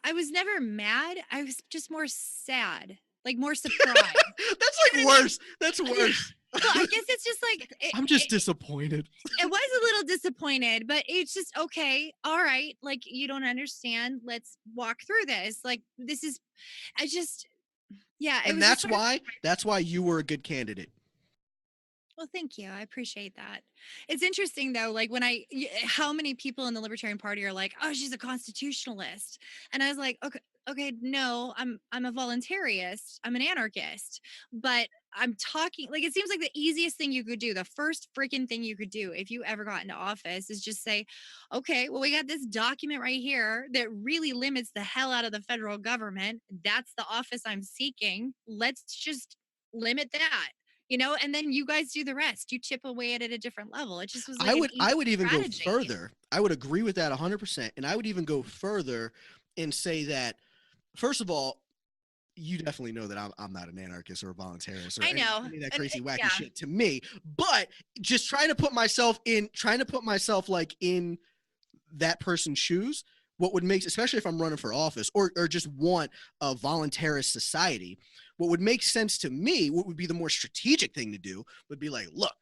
I was never mad. I was just more sad, like more surprised. That's You know like what I mean? worse. That's Yeah. worse. Well, I guess it's just like I'm just disappointed. it was a little disappointed, but it's just okay. All right, like you don't understand. Let's walk through this. Like this is, I just, yeah, it And was just sort of. that's why you were a good candidate. Well, thank you. I appreciate that. It's interesting though, like when how many people in the Libertarian Party are like, "Oh, she's a constitutionalist," and I was like, "Okay, okay, no, I'm a voluntarist. I'm an anarchist." But I'm talking like it seems like the easiest thing you could do, the first freaking thing you could do if you ever got into office is just say, "Okay, well, we got this document right here that really limits the hell out of the federal government. That's the office I'm seeking. Let's just limit that." And then you guys do the rest. You chip away at it at a different level. It just was like I an would easy I would even go strategy. further. I would agree with that 100%, and I would even go further and say that, first of all, you definitely know that I'm not an anarchist or a voluntarist or I know. any of that And crazy wacky yeah. shit to me. But just trying to put myself like in that person's shoes, what would make, especially if I'm running for office or just want a voluntarist society, what would make sense to me, what would be the more strategic thing to do would be like, look,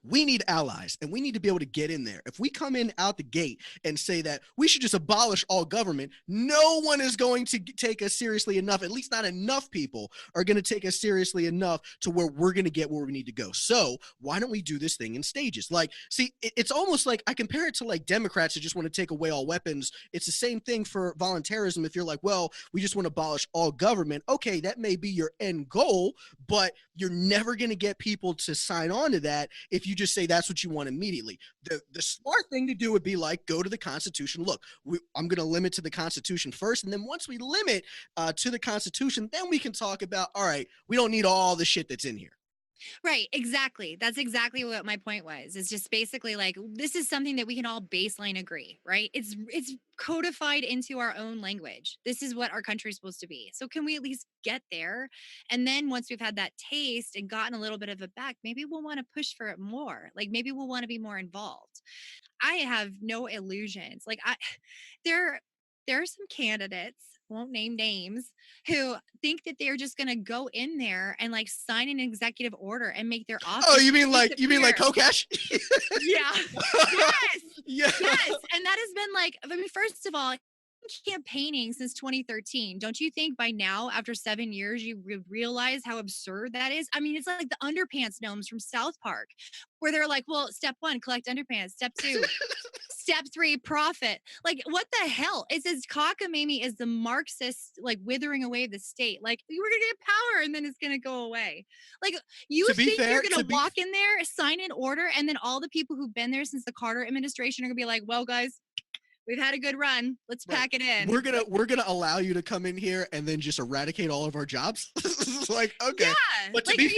we need allies and we need to be able to get in there. If we come in out the gate and say that we should just abolish all government, no one is going to take us seriously enough. At least not enough people are going to take us seriously enough to where we're going to get where we need to go. So why don't we do this thing in stages? Like, see, it's almost like I compare it to like Democrats that just want to take away all weapons. It's the same thing for voluntarism. If you're like, well, we just want to abolish all government. Okay, that may be your end goal, but you're never going to get people to sign on to that if you just say that's what you want immediately. The smart thing to do would be like, go to the Constitution. Look, I'm going to limit to the Constitution first. And then once we limit to the Constitution, then we can talk about, all right, we don't need all the shit that's in here. Right, exactly. That's exactly what my point was. It's just basically like this is something that we can all baseline agree, right? It's codified into our own language. This is what our country is supposed to be. So can we at least get there? And then once we've had that taste and gotten a little bit of it back, maybe we'll want to push for it more. Like maybe we'll want to be more involved. I have no illusions. Like I there there are some candidates, won't name names, who think that they're just going to go in there and like sign an executive order and make their Oh, office you mean like disappear. Kokesh? Yeah. Yes. Yeah. Yes. And that has been like, I mean, first of all, campaigning since 2013. Don't you think by now, after 7 years, you realize how absurd that is? I mean, it's like the underpants gnomes from South Park, where they're like, well, step one, collect underpants. Step two, step three, profit. Like, what the hell? It says cockamamie is the Marxist, like, withering away of the state. Like, you were going to get power and then it's going to go away. Like, you To be think you're fair, going to walk in there, sign an order, and then all the people who've been there since the Carter administration are going to be like, well, guys, we've had a good run. Let's right. pack it in. We're gonna allow you to come in here and then just eradicate all of our jobs. Like, okay. Yeah. But Like, are you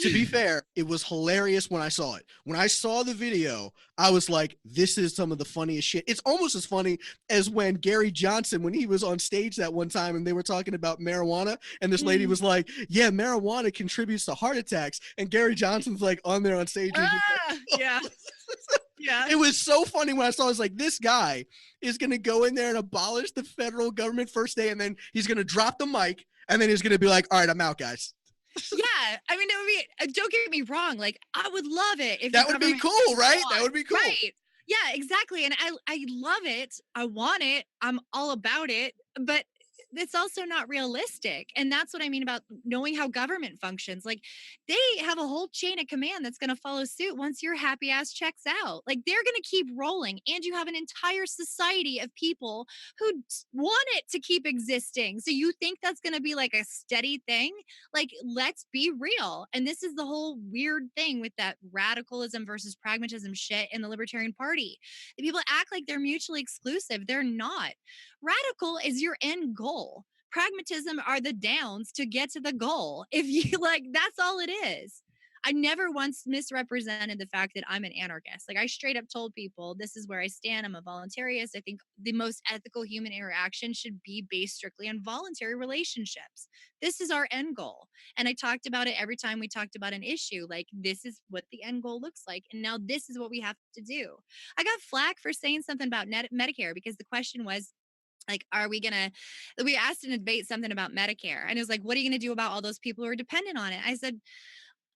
to be fair, it was hilarious when I saw it. When I saw the video, I was like, this is some of the funniest shit. It's almost as funny as when Gary Johnson, when he was on stage that one time and they were talking about marijuana, and this lady was like, yeah, marijuana contributes to heart attacks. And Gary Johnson's like on there on stage. And yeah. Yeah. it was so funny when I saw it. I was like, this guy is going to go in there and abolish the federal government first day, and then he's going to drop the mic, and then he's going to be like, all right, I'm out, guys. Yeah. I mean, it would be, don't get me wrong. Like, I would love it if That the would be government cool, right? fought. That would be cool. Right. Yeah, exactly. And I love it. I want it. I'm all about it. But it's also not realistic. And that's what I mean about knowing how government functions. Like, they have a whole chain of command that's going to follow suit once your happy ass checks out. Like, they're going to keep rolling. And you have an entire society of people who want it to keep existing. So you think that's going to be like a steady thing? Like, let's be real. And this is the whole weird thing with that radicalism versus pragmatism shit in the Libertarian Party. The people act like they're mutually exclusive. They're not. Radical is your end goal. Pragmatism are the downs to get to the goal. If you like, that's all it is. I never once misrepresented the fact that I'm an anarchist. Like, I straight up told people, this is where I stand. I'm a voluntarist. I think the most ethical human interaction should be based strictly on voluntary relationships. This is our end goal. And I talked about it every time we talked about an issue. Like, this is what the end goal looks like. And now this is what we have to do. I got flack for saying something about Medicare because the question was, like, are we gonna, we asked in a debate something about Medicare, and it was like, what are you gonna do about all those people who are dependent on it? I said,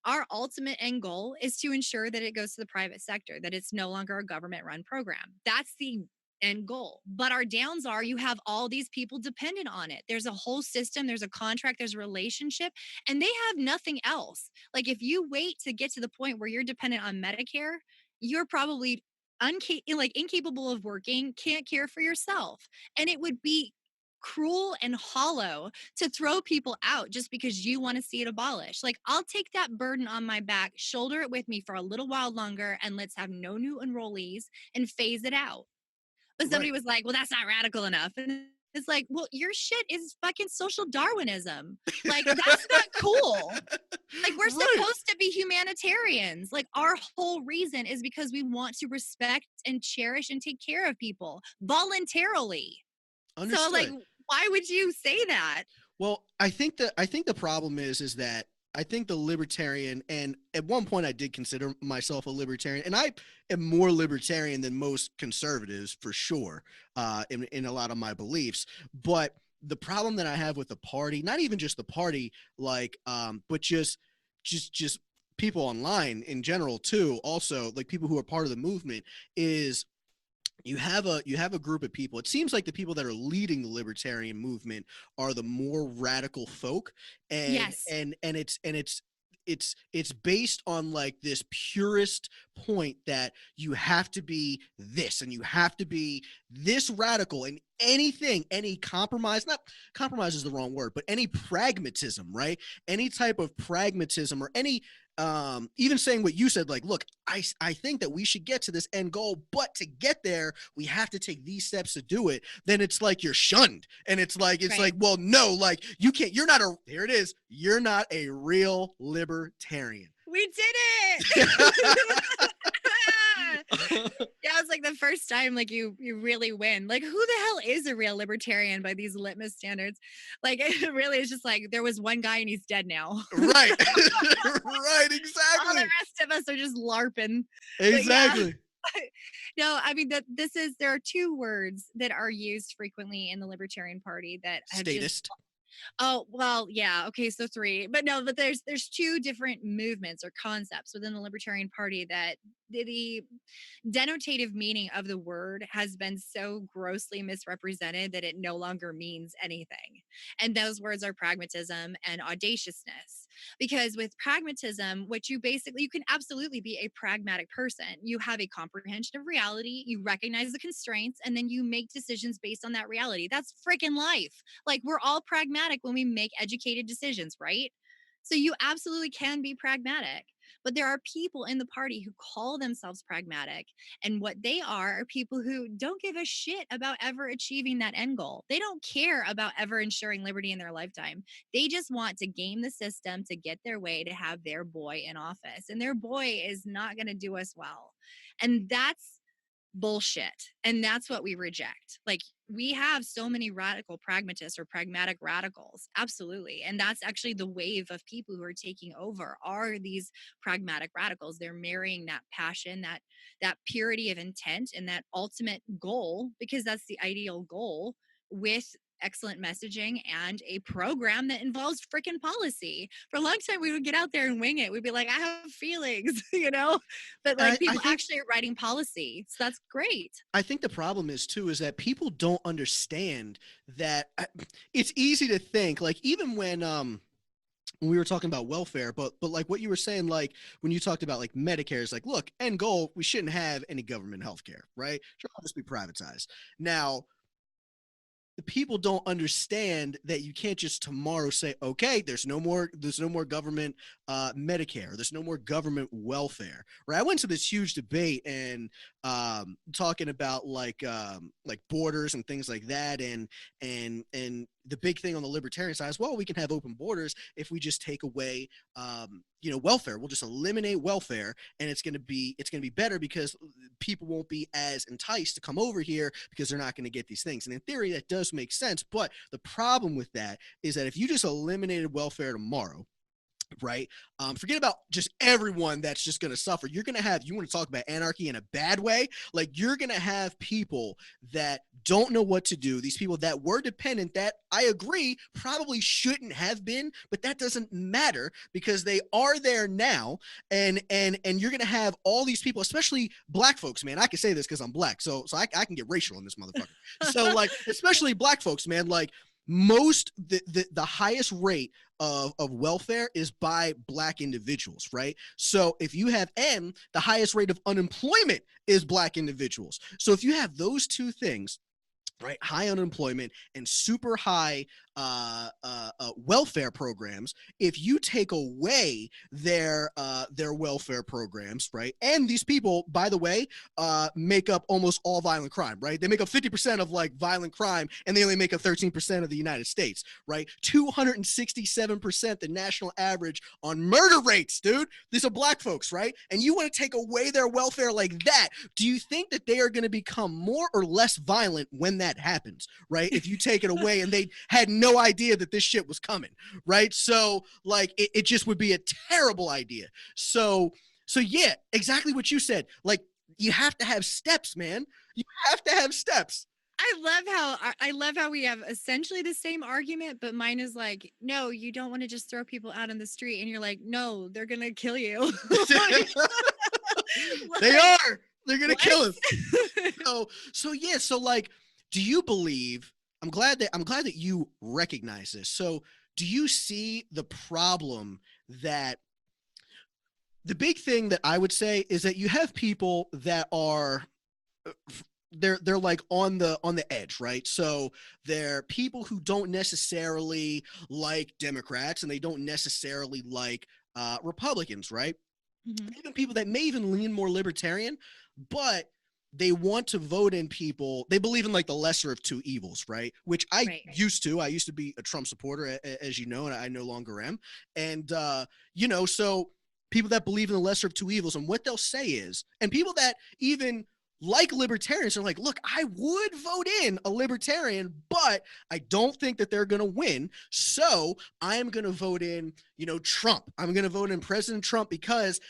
our ultimate end goal is to ensure that it goes to the private sector, that it's no longer a government run program. That's the end goal. But our downs are you have all these people dependent on it. There's a whole system, there's a contract, there's a relationship, and they have nothing else. Like, if you wait to get to the point where you're dependent on Medicare, you're probably incapable of working, can't care for yourself. And it would be cruel and hollow to throw people out just because you want to see it abolished. Like, I'll take that burden on my back, shoulder it with me for a little while longer, and let's have no new enrollees and phase it out. But somebody Right. was like, well, that's not radical enough. And it's like, well, your shit is fucking social Darwinism. Like, that's not cool. Like, we're Right. supposed to be humanitarians. Like, our whole reason is because we want to respect and cherish and take care of people voluntarily. So, like, Understood. why would you say that? Well, I think the problem is that I think the libertarian, and at one point I did consider myself a libertarian, and I am more libertarian than most conservatives for sure, in a lot of my beliefs. But the problem that I have with the party, not even just the party, like, but just people online in general too, also like people who are part of the movement, is you have a group of people. It seems like the people that are leading the libertarian movement are the more radical folk, and Yes. and and it's based on like this purist point that you have to be this and you have to be this radical, and anything, any compromise, not compromise is the wrong word, but any pragmatism, right? Any type of pragmatism, or any even saying what you said, like, look, I think that we should get to this end goal, but to get there we have to take these steps to do it. Then it's like you're shunned, and it's like, Right. well, no, like, you can't, you're not a, here it is, you're not a real libertarian. We did it. Yeah, it's like the first time like you really win. Like, who the hell is a real libertarian by these litmus standards? Like, it really is just like there was one guy and he's dead now. Right. Right, All the exactly. rest of us are just LARPing. But yeah. Exactly. No, I mean that this is there are two words that are used frequently in the Libertarian Party that have just Statist. oh, well, yeah, okay, so 3. But no, but there's 2 different movements or concepts within the Libertarian Party that the denotative meaning of the word has been so grossly misrepresented that it no longer means anything. And those words are pragmatism and audaciousness. Because with pragmatism, what you can absolutely be a pragmatic person. You have a comprehension of reality, you recognize the constraints, and then you make decisions based on that reality. That's freaking life. Like, we're all pragmatic when we make educated decisions, right? So you absolutely can be pragmatic. But there are people in the party who call themselves pragmatic. And what they are people who don't give a shit about ever achieving that end goal. They don't care about ever ensuring liberty in their lifetime. They just want to game the system to get their way to have their boy in office. And their boy is not going to do us well. And that's bullshit. And that's what we reject. Like, we have so many radical pragmatists or pragmatic radicals. Absolutely. And that's actually the wave of people who are taking over are these pragmatic radicals. They're marrying that passion, that purity of intent and that ultimate goal, because that's the ideal goal, with excellent messaging and a program that involves freaking policy. For a long time, we would get out there and wing it. We'd be like, I have feelings, but And like I people think actually are writing policy. So that's great. I think the problem is too is that people don't understand that it's easy to think, like, even when we were talking about welfare, but like what you were saying, like when you talked about like Medicare, is like, look, end goal, we shouldn't have any government health care, right? Should all just be privatized. Now, the people don't understand that you can't just tomorrow say, okay, there's no more government Medicare, there's no more government welfare, right? I went to this huge debate, and talking about like borders and things like that, and the big thing on the libertarian side is, well, we can have open borders if we just take away welfare. We'll just eliminate welfare, and it's gonna be better because people won't be as enticed to come over here because they're not going to get these things. And in theory, that does make sense. But the problem with that is that if you just eliminated welfare tomorrow, right? Forget about just everyone that's just going to suffer. You're going to have, you want to talk about anarchy in a bad way? Like, you're going to have people that don't know what to do. These people that were dependent, that I agree probably shouldn't have been, but that doesn't matter because they are there now. And you're going to have all these people, especially black folks, man. I can say this because I'm black. So I can get racial in this motherfucker. So, like, especially black folks, man, like, the highest rate of welfare is by black individuals, right? So if you have the highest rate of unemployment is black individuals. So if you have those two things, right, high unemployment and super high welfare programs, if you take away their welfare programs, right? And these people, by the way, make up almost all violent crime, right? They make up 50% of like violent crime, and they only make up 13% of the United States, right? 267% the national average on murder rates, dude. These are black folks, right? And you want to take away their welfare like that. Do you think that they are going to become more or less violent when that happens, right? If you take it away and they had no idea that this shit was coming, right? So like it just would be a terrible idea. So yeah, exactly what you said. Like you have to have steps, man. You have to have steps. I love how we have essentially the same argument, but mine is like, no, you don't want to just throw people out in the street, and you're like, no, they're gonna kill you. like, They like, are. They're gonna what? kill him. So yeah. So like, do you believe? I'm glad that you recognize this. So do you see the problem that the big thing that I would say is that you have people that are they're like on the edge, right? So they're people who don't necessarily like Democrats and they don't necessarily like Republicans, right? Mhm. Even people that may even lean more libertarian, but they want to vote in people. They believe in like the lesser of two evils, right? Which I Right. used to. I used to be a Trump supporter, as you know, and I no longer am. And so people that believe in the lesser of two evils, and what they'll say is, and people that even like libertarians are like, look, I would vote in a libertarian, but I don't think that they're going to win. So I'm going to vote in, Trump. I'm going to vote in President Trump because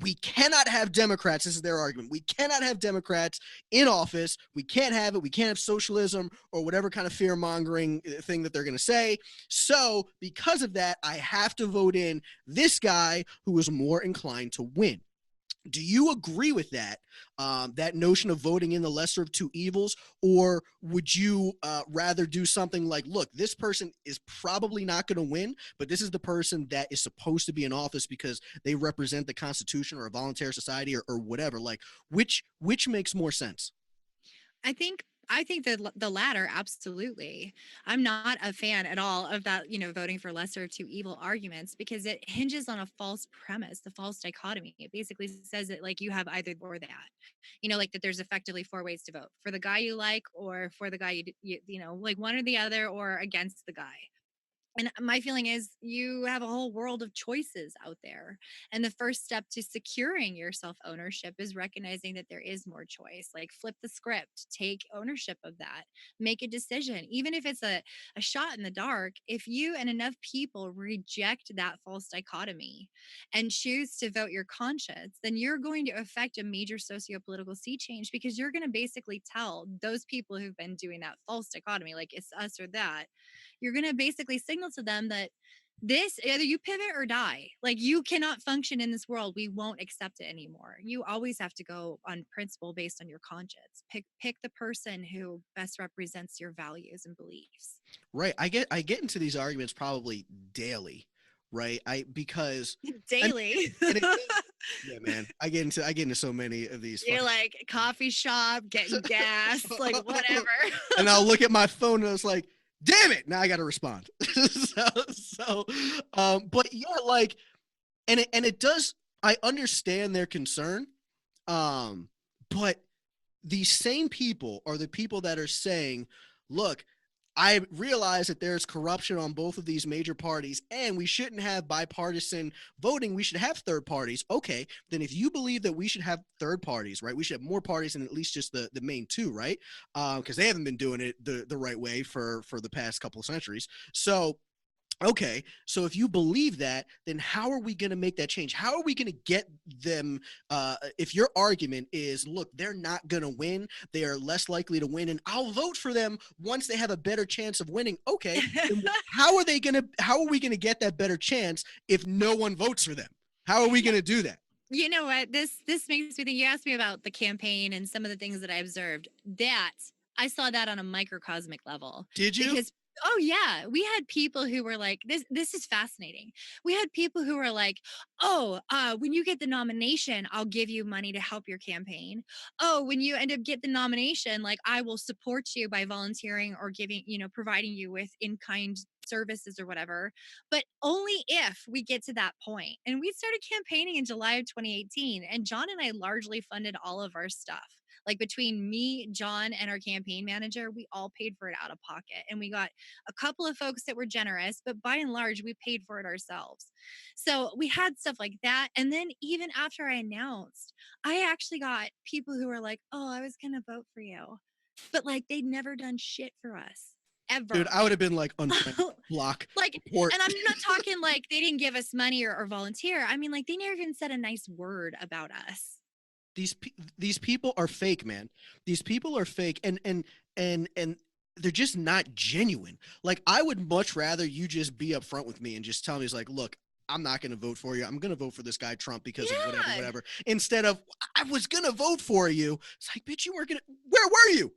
we cannot have Democrats. This is their argument. We cannot have Democrats in office. We can't have it. We can't have socialism or whatever kind of fear mongering thing that they're going to say. So, because of that, I have to vote in this guy who is more inclined to win. Do you agree with that? That notion of voting in the lesser of two evils, or would you rather do something like, look, this person is probably not going to win, but this is the person that is supposed to be in office because they represent the Constitution or a voluntary society or whatever? Like, which makes more sense? I think the latter, absolutely. I'm not a fan at all of that, voting for lesser of two evil arguments, because it hinges on a false premise, the false dichotomy. It basically says that like you have either or that. Like that there's effectively four ways to vote: for the guy you like, or for the guy like one or the other, or against the guy. And my feeling is you have a whole world of choices out there. And the first step to securing your self ownership is recognizing that there is more choice. Like flip the script, take ownership of that, make a decision. Even if it's a shot in the dark, if you and enough people reject that false dichotomy and choose to vote your conscience, then you're going to affect a major socio-political sea change, because you're going to basically tell those people who've been doing that false dichotomy, like it's us or that, you're going to basically signal to them that this either you pivot or die. Like you cannot function in this world. We won't accept it anymore. You always have to go on principle based on your conscience. Pick the person who best represents your values and beliefs. Right. I get into these arguments probably daily, right? I because and Daily. and it is, yeah, man. I get into so many of these You're fucking like coffee shop, getting gas, like whatever. and I'll look at my phone and it's like, damn it, now I gotta respond. But yeah, like, and it does. I understand their concern, um, but these same people are the people that are saying, look, I realize that there's corruption on both of these major parties and we shouldn't have bipartisan voting. We should have third parties. Okay, then if you believe that we should have third parties, right, we should have more parties than at least just the main two, right? Because they haven't been doing it the right way for the past couple of centuries. So okay, so if you believe that, then how are we going to make that change? How are we going to get them? If your argument is, look, they're not going to win, they are less likely to win, and I'll vote for them once they have a better chance of winning. Okay, then how are they going to? How are we going to get that better chance if no one votes for them? How are we going to do that? You know what? This makes me think. You asked me about the campaign and some of the things that I observed. That I saw that on a microcosmic level, Did you? because Oh yeah, we had people who were like, this is fascinating. We had people who were like, "Oh, when you get the nomination, I'll give you money to help your campaign. Oh, when you end up get the nomination, like I will support you by volunteering or giving, providing you with in-kind services or whatever, but only if we get to that point." And we started campaigning in July of 2018, and John and I largely funded all of our stuff. Like between me, John, and our campaign manager, we all paid for it out of pocket. And we got a couple of folks that were generous, but by and large, we paid for it ourselves. So we had stuff like that. And then even after I announced, I actually got people who were like, "Oh, I was going to vote for you." But like they'd never done shit for us Dude, ever. I would have been like unfriend, block, Like, report. and I'm not talking like they didn't give us money or volunteer. I mean, like they never even said a nice word about us. These people are fake, man. These people are fake, and they're just not genuine. Like, I would much rather you just be upfront with me and just tell me, it's like, look, I'm not going to vote for you. I'm going to vote for this guy Trump because of whatever, Yeah. whatever. Instead of, I was going to vote for you. It's like, bitch, you were going to. Where were you?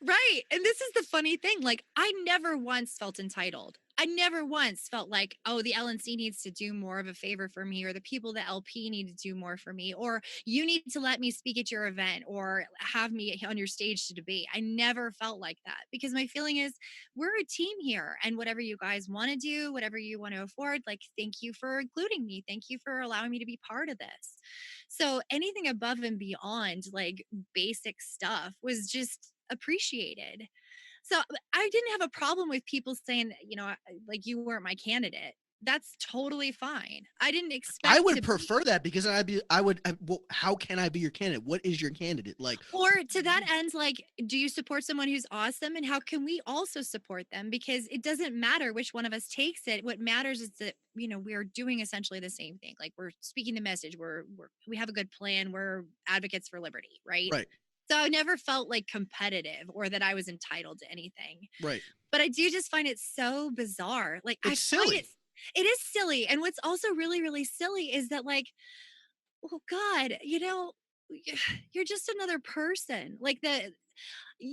Right. And this is the funny thing. Like, I never once felt entitled. I never once felt like, oh, the LNC needs to do more of a favor for me, or the people, the LP need to do more for me, or you need to let me speak at your event or have me on your stage to debate. I never felt like that because my feeling is we're a team here, and whatever you guys want to do, whatever you want to afford, like, thank you for including me. Thank you for allowing me to be part of this. So anything above and beyond like basic stuff was just appreciated. So I didn't have a problem with people saying, like you weren't my candidate. That's totally fine. I didn't I expect to would be, prefer that because well, how can I be your candidate? What is your candidate? Like, or to that end, like, do you support someone who's awesome? And how can we also support them? Because it doesn't matter which one of us takes it. What matters is that, we're doing essentially the same thing. Like we're speaking the message. We have a good plan. We're advocates for liberty, right? right, So I never felt like competitive or that I was entitled to anything. right. But I do just find it so bizarre. Like I It's find silly. it is silly. And what's also really, really silly is that like, oh God, you're just another person. Like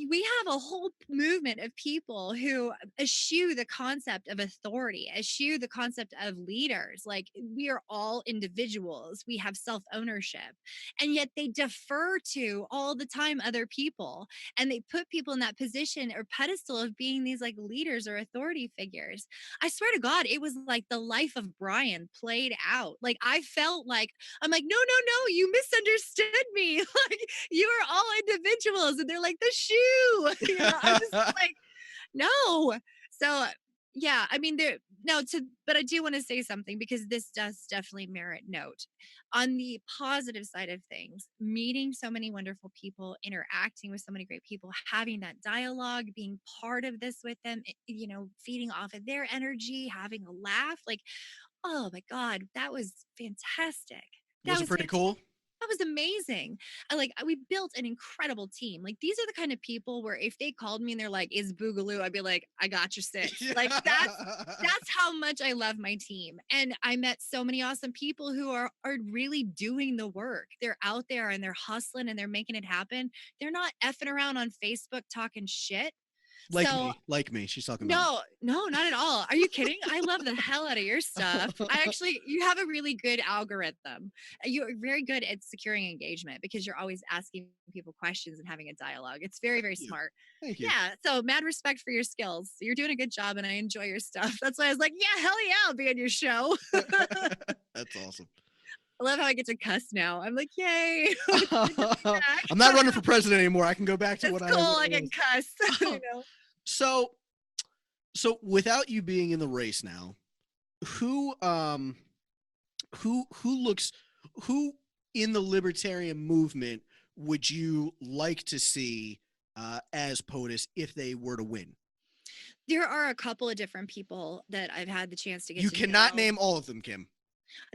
we have a whole movement of people who eschew the concept of authority, eschew the concept of leaders. Like we are all individuals, we have self ownership, and yet they defer to all the time other people, and they put people in that position or pedestal of being these like leaders or authority figures. I swear to God, it was like the life of Brian played out. Like I felt like I'm like, no, no, no, you misunderstood me. Like you are all individuals. And they're like, the shoe. I'm just like, no. So yeah, I mean, but I do want to say something because this does definitely merit note. On the positive side of things, meeting so many wonderful people, interacting with so many great people, having that dialogue, being part of this with them, feeding off of their energy, having a laugh, like, oh my God, that was fantastic. That Was it was pretty fantastic. cool? That was amazing. We built an incredible team. Like these are the kind of people where if they called me and they're like, "Is Boogaloo?" I'd be like, "I got your six." Yeah. Like that's how much I love my team. And I met so many awesome people who are really doing the work. They're out there and they're hustling and they're making it happen. They're not effing around on Facebook talking shit. So Like me. She's talking about me. no, no, not at all. Are you kidding? I love the hell out of your stuff. You have a really good algorithm. You're very good at securing engagement because you're always asking people questions and having a dialogue. It's very, very you. smart. Thank you. Yeah. So mad respect for your skills. You're doing a good job and I enjoy your stuff. That's why I was like, yeah, hell yeah, I'll be on your show. I That's awesome. love how I get to cuss now. I'm like, yay. I'm not running for president anymore. I can go back to It's what I cool. I can was. cuss. So, so without you being in the race now, who who looks who in the libertarian movement would you like to see as POTUS if they were to win? There are a couple of different people that I've had the chance to get You to cannot know. name all of them, Kim.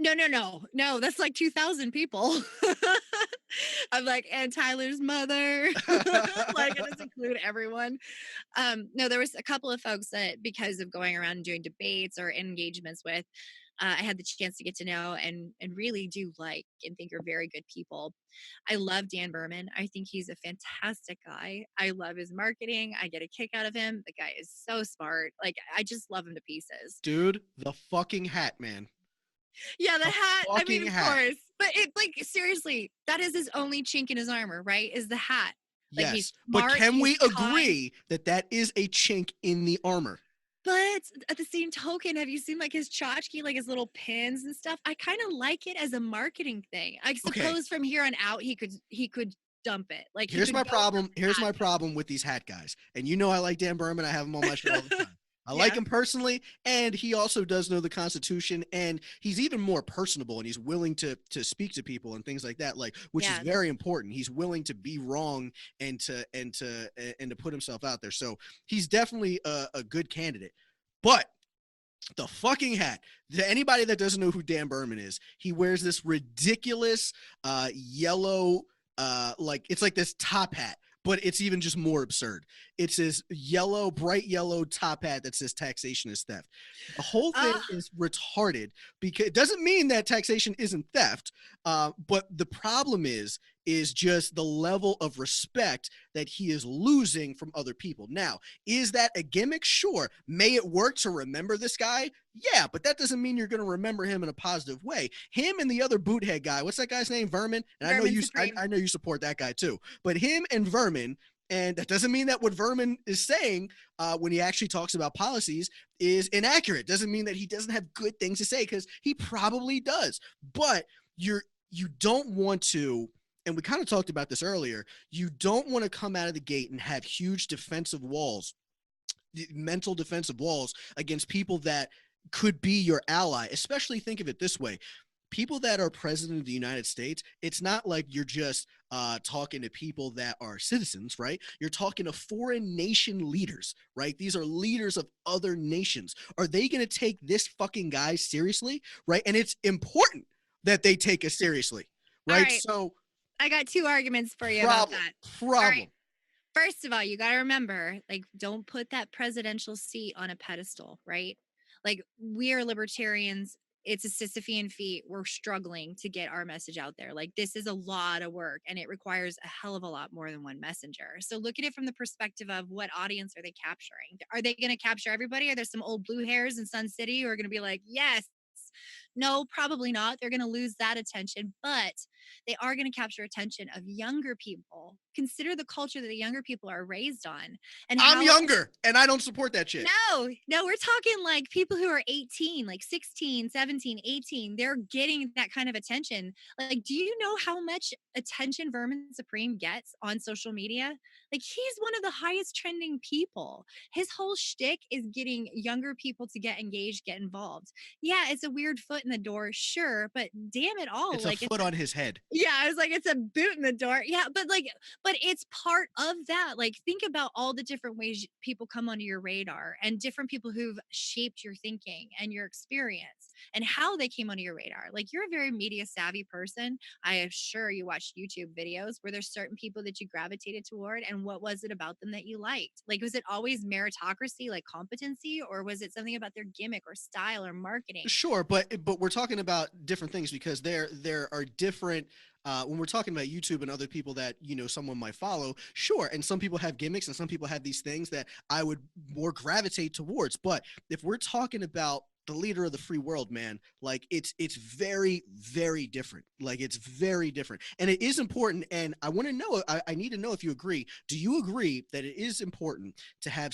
No, no, no, no. That's like 2,000 people. I'm like, and Tyler's mother. Like, it does include everyone. No, there was a couple of folks that, because of going around and doing debates or engagements with, I had the chance to get to know and really do like and think are very good people. I love Dan Berman. I think he's a fantastic guy. I love his marketing. I get a kick out of him. The guy is so smart. Like I just love him to pieces. Dude, the fucking hat, man. Yeah, the The hat. I mean, fucking of hat. course. But it like seriously, that is his only chink in his armor, right? Is the hat. Like he's Yes, but smart, can he's we kind. agree that that is a chink in the armor? But at the same token, have you seen like his tchotchke, like his little pins and stuff? I kind of like it as a marketing thing. I Okay, suppose from here on out, he could dump it. Like he here's could my go for problem. Here's the hat my problem with these hat guys. And you know I like Dan Berman. I have him on my show all the though. time. I like Yeah. him personally, and he also does know the Constitution, and he's even more personable, and he's willing to speak to people and things like that, like which is Yeah. very important. He's willing to be wrong and to put himself out there. So he's definitely a good candidate. But the fucking hat. To anybody that doesn't know who Dan Berman is, he wears this ridiculous yellow, like it's like this top hat, but it's even just more absurd. It's this yellow, bright yellow top hat that says taxation is theft. The whole thing Uh, is retarded because it doesn't mean that taxation isn't theft, but the problem is just the level of respect that he is losing from other people. Now, is that a gimmick? Sure. May it work to remember this guy? Yeah, but that doesn't mean you're going to remember him in a positive way. Him and the other boothead guy, what's that guy's name? Vermin. And I know Vermin you, Supreme. I know you support that guy too. But him and Vermin, and that doesn't mean that what Vermin is saying when he actually talks about policies is inaccurate. Doesn't mean that he doesn't have good things to say because he probably does. But you don't want to, and we kind of talked about this earlier, you don't want to come out of the gate and have huge defensive walls, mental defensive walls against people that could be your ally. Especially think of it this way: people that are president of the United States, it's not like you're just talking to people that are citizens, right? You're talking to foreign nation leaders, right? These are leaders of other nations. Are they going to take this fucking guy seriously, right? And it's important that they take us seriously, All right? right. So I got two arguments for you about problem, that. All right. problem. First of all, you got to remember, like, don't put that presidential seat on a pedestal, right? Like, we are libertarians. It's a Sisyphean feat. We're struggling to get our message out there. Like, this is a lot of work and it requires a hell of a lot more than one messenger. So, look at it from the perspective of what audience are they capturing? Are they going to capture everybody? Are there some old blue hairs in Sun City who are going to be like, yes? No, probably not. They're going to lose that attention, but they are going to capture attention of younger people. Consider the culture that the younger people are raised on and I'm how younger and I don't support that shit. no, we're talking like people who are 18, like 16, 17, 18. They're getting that kind of attention. Like, do you know how much attention Vermin Supreme gets on social media? Like, he's one of the highest trending people. His whole shtick is getting younger people to get engaged, get involved. Yeah, it's a weird foot in the door, sure, but damn it all. It's a Like, it's foot on his head. yeah, I was like, it's a boot in the door. Yeah, but like, but it's part of that. Like, think about all the different ways people come onto your radar and different people who've shaped your thinking and your experience and how they came onto your radar. Like, you're a very media savvy person. I am sure you watched YouTube videos. Were there certain people that you gravitated toward? And what was it about them that you liked? Like, was it always meritocracy, like competency, or was it something about their gimmick or style or marketing? Sure, but we're talking about different things because there are different when we're talking about YouTube and other people that someone might follow. Sure, and some people have gimmicks and some people have these things that I would more gravitate towards. But if we're talking about the leader of the free world, man, like it's very very different. Like it's very different, and it is important. And I want to know. I need to know if you agree. Do you agree that it is important to have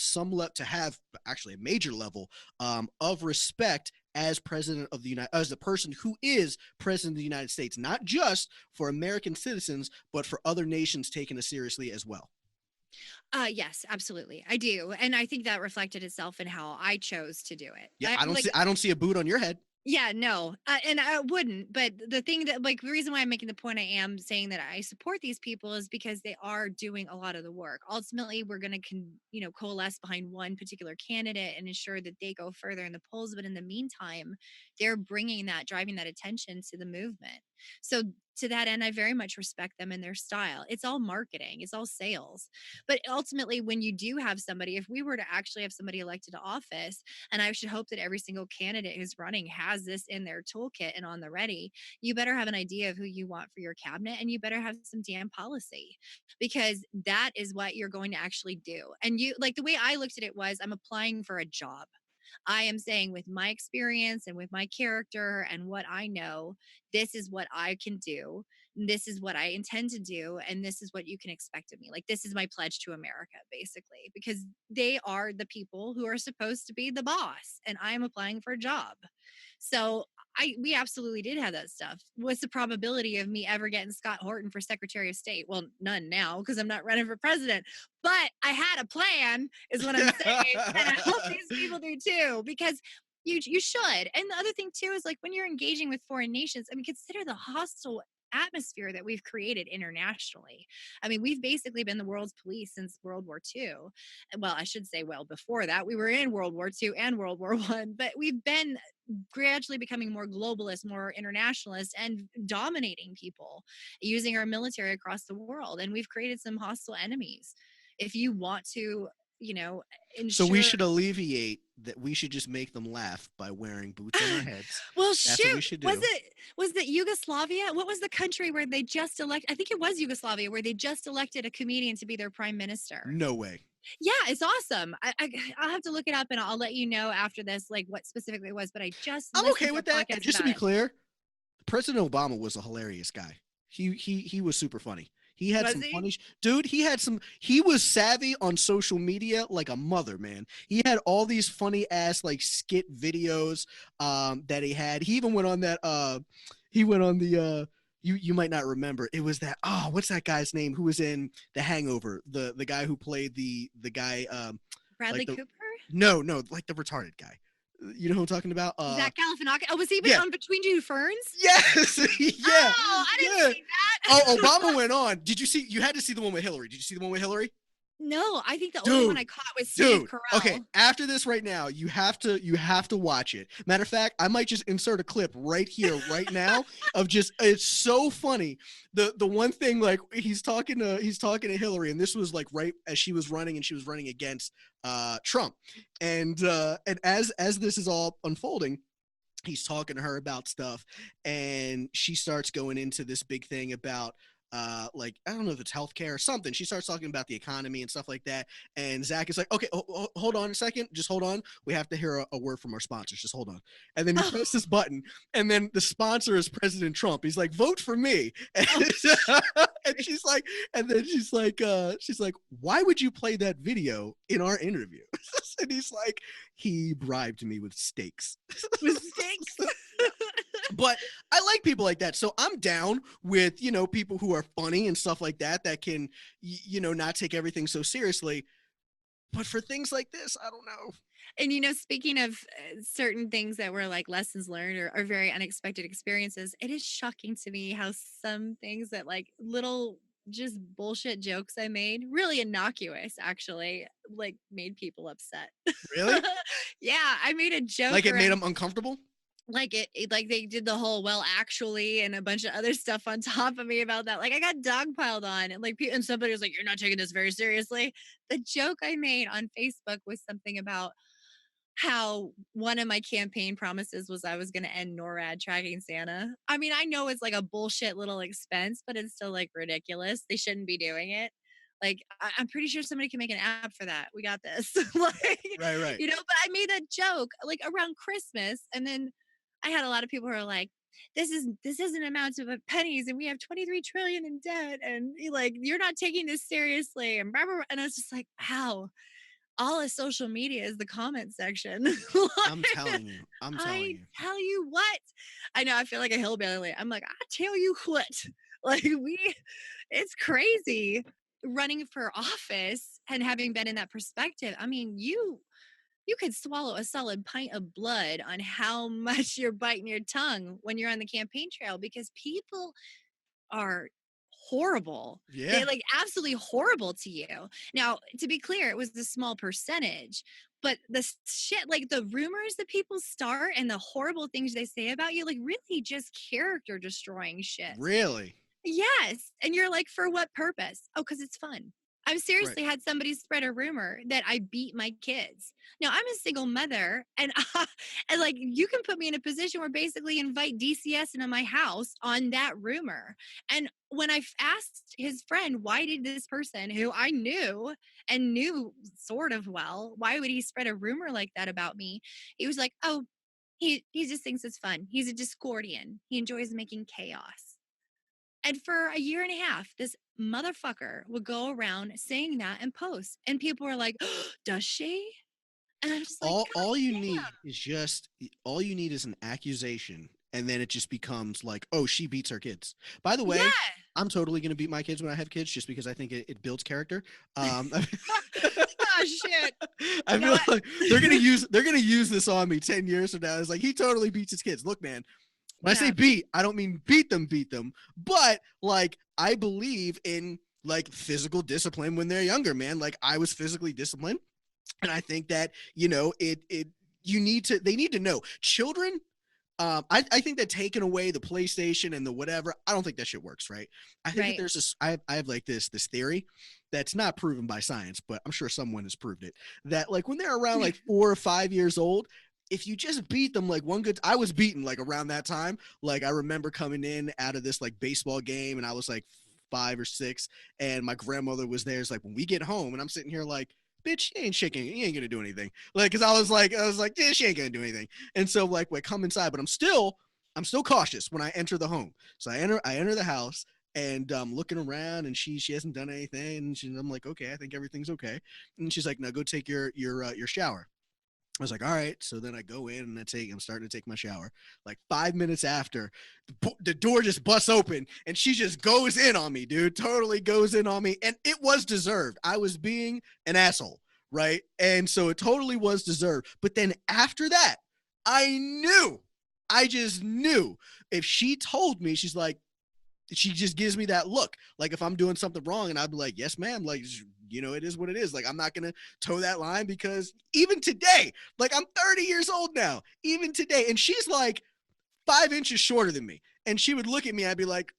to have actually a major level of respect as president of the as the person who is president of the United States, not just for American citizens, but for other nations taking us seriously as well? Yes, absolutely. I do. And I think that reflected itself in how I chose to do it. Yeah, I like I don't see a boot on your head. yeah, no, and I wouldn't. But the thing that, like, the reason why I'm making the point I am saying that I support these people is because they are doing a lot of the work. Ultimately, we're going to, coalesce behind one particular candidate and ensure that they go further in the polls. But in the meantime, they're bringing that, driving that attention to the movement. So to that end, I very much respect them and their style. It's all marketing, it's all sales. But ultimately, when you do have somebody, if we were to actually have somebody elected to office, and I should hope that every single candidate who's running has this in their toolkit and on the ready, you better have an idea of who you want for your cabinet and you better have some damn policy, because that is what you're going to actually do. And you, like, the way I looked at it was, I'm applying for a job. I am saying, with my experience and with my character and what I know, this is what I can do. This is what I intend to do. And this is what you can expect of me. Like, this is my pledge to America, basically, because they are the people who are supposed to be the boss. And I am applying for a job. So we absolutely did have that stuff. What's the probability of me ever getting Scott Horton for Secretary of State? Well, none now, because I'm not running for president. But I had a plan, is what I'm saying, and I hope these people do too, because you should. And the other thing too is, like, when you're engaging with foreign nations, I mean, consider the hostile atmosphere that we've created internationally. I mean, we've basically been the world's police since World War II. Well, I should say, well, before that, we were in World War II and World War One, but we've been gradually becoming more globalist, more internationalist, and dominating people using our military across the world. And we've created some hostile enemies. If you want to, you know, So we ensure. should alleviate that. We should just make them laugh by wearing boots on our heads. Well, That's what we shoot. should Was do. it Yugoslavia? What was the country where they just elect? I think it was Yugoslavia, where they just elected a comedian to be their prime minister. No way. Yeah, it's awesome. I'll have to look it up and I'll let you know after this, like, what specifically it was. But I just I'm listened okay to a with that. And podcast just to about be it. clear, President Obama was a hilarious guy. He was super funny. He had Was some he? funny dude. He was savvy on social media like a mother, man. He had all these funny ass like skit videos that he had. He even went on that he went on the you might not remember. It was that, what's that guy's name who was in The Hangover? The guy who played the guy like Bradley the Cooper? no, like the retarded guy. You know who I'm talking about? Zach Galifianakis? Oh, was he Yeah. on Between Two Ferns? Yes. Yeah. Oh, I didn't Yeah. see Oh, that. Obama went on. Did you see? You had to see the one with Hillary. Did you see the one with Hillary? No, I think the only one Dude, I caught was Steve dude. Okay, Carell. after this right now, you have to watch it. Matter of fact, I might just insert a clip right here, right now, of just it's so funny. The one thing, like, he's talking to Hillary, and this was like right as she was running, and she was running against Trump. And as this is all unfolding, he's talking to her about stuff, and she starts going into this big thing about like, I don't know if it's healthcare or something. She starts talking about the economy and stuff like that, and Zach is like, okay, hold on a second, just hold on, we have to hear a word from our sponsors, just hold on. And then he Oh, presses this button, and then the sponsor is President Trump. He's like, vote for me. And, oh, and she's like, she's like, why would you play that video in our interview? And he's like, he bribed me with steaks. mistakes. But I like people like that. So I'm down with, people who are funny and stuff like that, that can, not take everything so seriously. But for things like this, I don't know. And, speaking of certain things that were like lessons learned, or very unexpected experiences, it is shocking to me how some things that, like, little just bullshit jokes I made, really innocuous actually, like, made people upset. Really? Yeah, I made a Like joke it made around, them uncomfortable? like, like, they did the whole well actually and a bunch of other stuff on top of me about that. Like, I got dogpiled on, and like and somebody was like, "You're not taking this very seriously." The joke I made on Facebook was something about how one of my campaign promises was I was going to end NORAD tracking Santa. I mean, I know it's like a bullshit little expense, but it's still like ridiculous. They shouldn't be doing it. Like, I'm pretty sure somebody can make an app for that. We got this. Like, Right, right. but I made that joke like around Christmas. And then I had a lot of people who are like, this isn't amount of pennies, and we have 23 trillion in debt, and like, you're not taking this seriously, and blah, blah, blah. And I was just like, wow, all of social media is the comment section. I'm Like, telling you. I'm telling I you. tell you what. I know, I feel like a hillbilly. I'm like, I tell you what. Like, it's crazy running for office and having been in that perspective. I mean, you could swallow a solid pint of blood on how much you're biting your tongue when you're on the campaign trail, because people are horrible. They Yeah. like absolutely horrible to you. Now, to be clear, it was a small percentage, but shit, like the rumors that people start and the horrible things they say about you, like really just character destroying shit. Really? Yes, and you're like, "For what purpose?" "Oh, because it's fun." I've Right. seriously had somebody spread a rumor that I beat my kids. Now, I'm a single mother, and and, like, you can put me in a position where basically invite DCS into my house on that rumor, and when I've asked his friend, "Why did this person who I knew and knew sort of well, why would he spread a rumor like that about me?" He was like, "Oh, he just thinks it's fun. He's a Discordian. He enjoys making chaos." And for a year and a half, this motherfucker would go around saying that and post. And people were like, does she? And I'm just like, God All you damn. need is just all you need is an accusation, and then it just becomes like, oh, she beats her kids. By the way, Yeah. I'm totally gonna beat my kids when I have kids, just because I think it builds character. Oh, shit. I You know feel what? like they're gonna use this on me 10 years from now. It's like he totally beats his kids. Look, man, when I say Yeah. beat, I don't mean beat them, but like I believe in like physical discipline when they're younger, man. Like I was physically disciplined, and I think that you need to they need to know children. I think that taking away the PlayStation and the whatever, I don't think that shit works, right? I think that Right. there's this, I have like this theory that's not proven by science, but I'm sure someone has proved it, that like when they're around like 4 or 5 years old, if you just beat them like one good, I was beaten like around that time. Like I remember coming in out of this like baseball game, and I was like 5 or 6, and my grandmother was there. It's like when we get home, and I'm sitting here like, bitch, you ain't shaking, you ain't gonna do anything. Like, cause I was like, yeah, she ain't gonna do anything. And so like we come inside, but I'm still cautious when I enter the home. So I enter the house, and looking around, and she hasn't done anything. And I'm like, okay, I think everything's okay. And she's like, no, go take your shower. I was like, all right. So then I go in, and I'm starting to take my shower. Like 5 minutes after, the door just busts open, and she just goes in on me, dude. Totally goes in on me. And it was deserved. I was being an asshole, right? And so it totally was deserved. But then after that, I knew, I just knew, if she told me, she just gives me that look. Like if I'm doing something wrong, and I'd be like, yes, ma'am. Like, it is what it is. Like, I'm not going to toe that line, because even today, like I'm 30 years old now, even today. And she's like 5 inches shorter than me. And she would look at me. I'd be like,